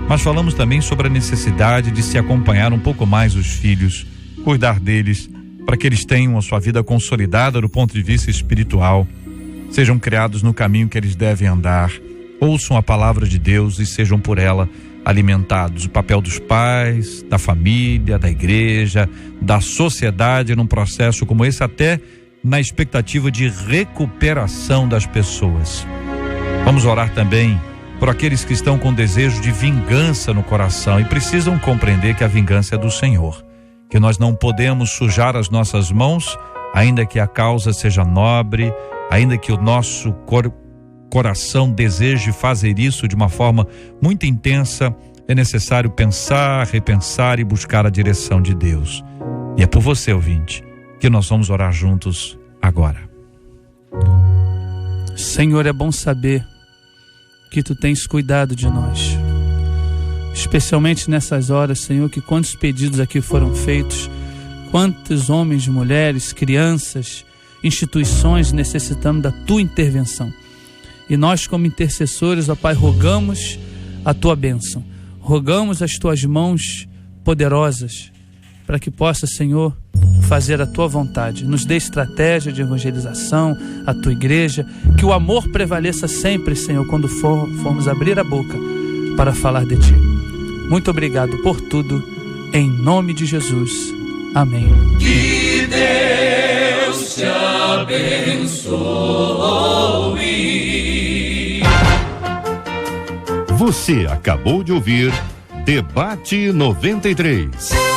mas falamos também sobre a necessidade de se acompanhar um pouco mais os filhos, cuidar deles, para que eles tenham a sua vida consolidada do ponto de vista espiritual, sejam criados no caminho que eles devem andar, ouçam a palavra de Deus e sejam por ela alimentados. O papel dos pais, da família, da igreja, da sociedade num processo como esse, até na expectativa de recuperação das pessoas. Vamos orar também por aqueles que estão com desejo de vingança no coração e precisam compreender que a vingança é do Senhor, que nós não podemos sujar as nossas mãos, ainda que a causa seja nobre, ainda que o nosso coração deseje fazer isso de uma forma muito intensa. É necessário pensar, repensar e buscar a direção de Deus. E é por você, ouvinte, que nós vamos orar juntos agora. Senhor, é bom saber que Tu tens cuidado de nós, especialmente nessas horas, Senhor, que quantos pedidos aqui foram feitos, quantos homens, mulheres, crianças, instituições necessitando da Tua intervenção. E nós, como intercessores, ó Pai, rogamos a Tua bênção, rogamos as Tuas mãos poderosas para que possa, Senhor, fazer a Tua vontade. Nos dê estratégia de evangelização, a Tua igreja, que o amor prevaleça sempre, Senhor, quando formos abrir a boca para falar de Ti. Muito obrigado por tudo, em nome de Jesus. Amém. Que Deus te abençoe. Você acabou de ouvir Debate 93.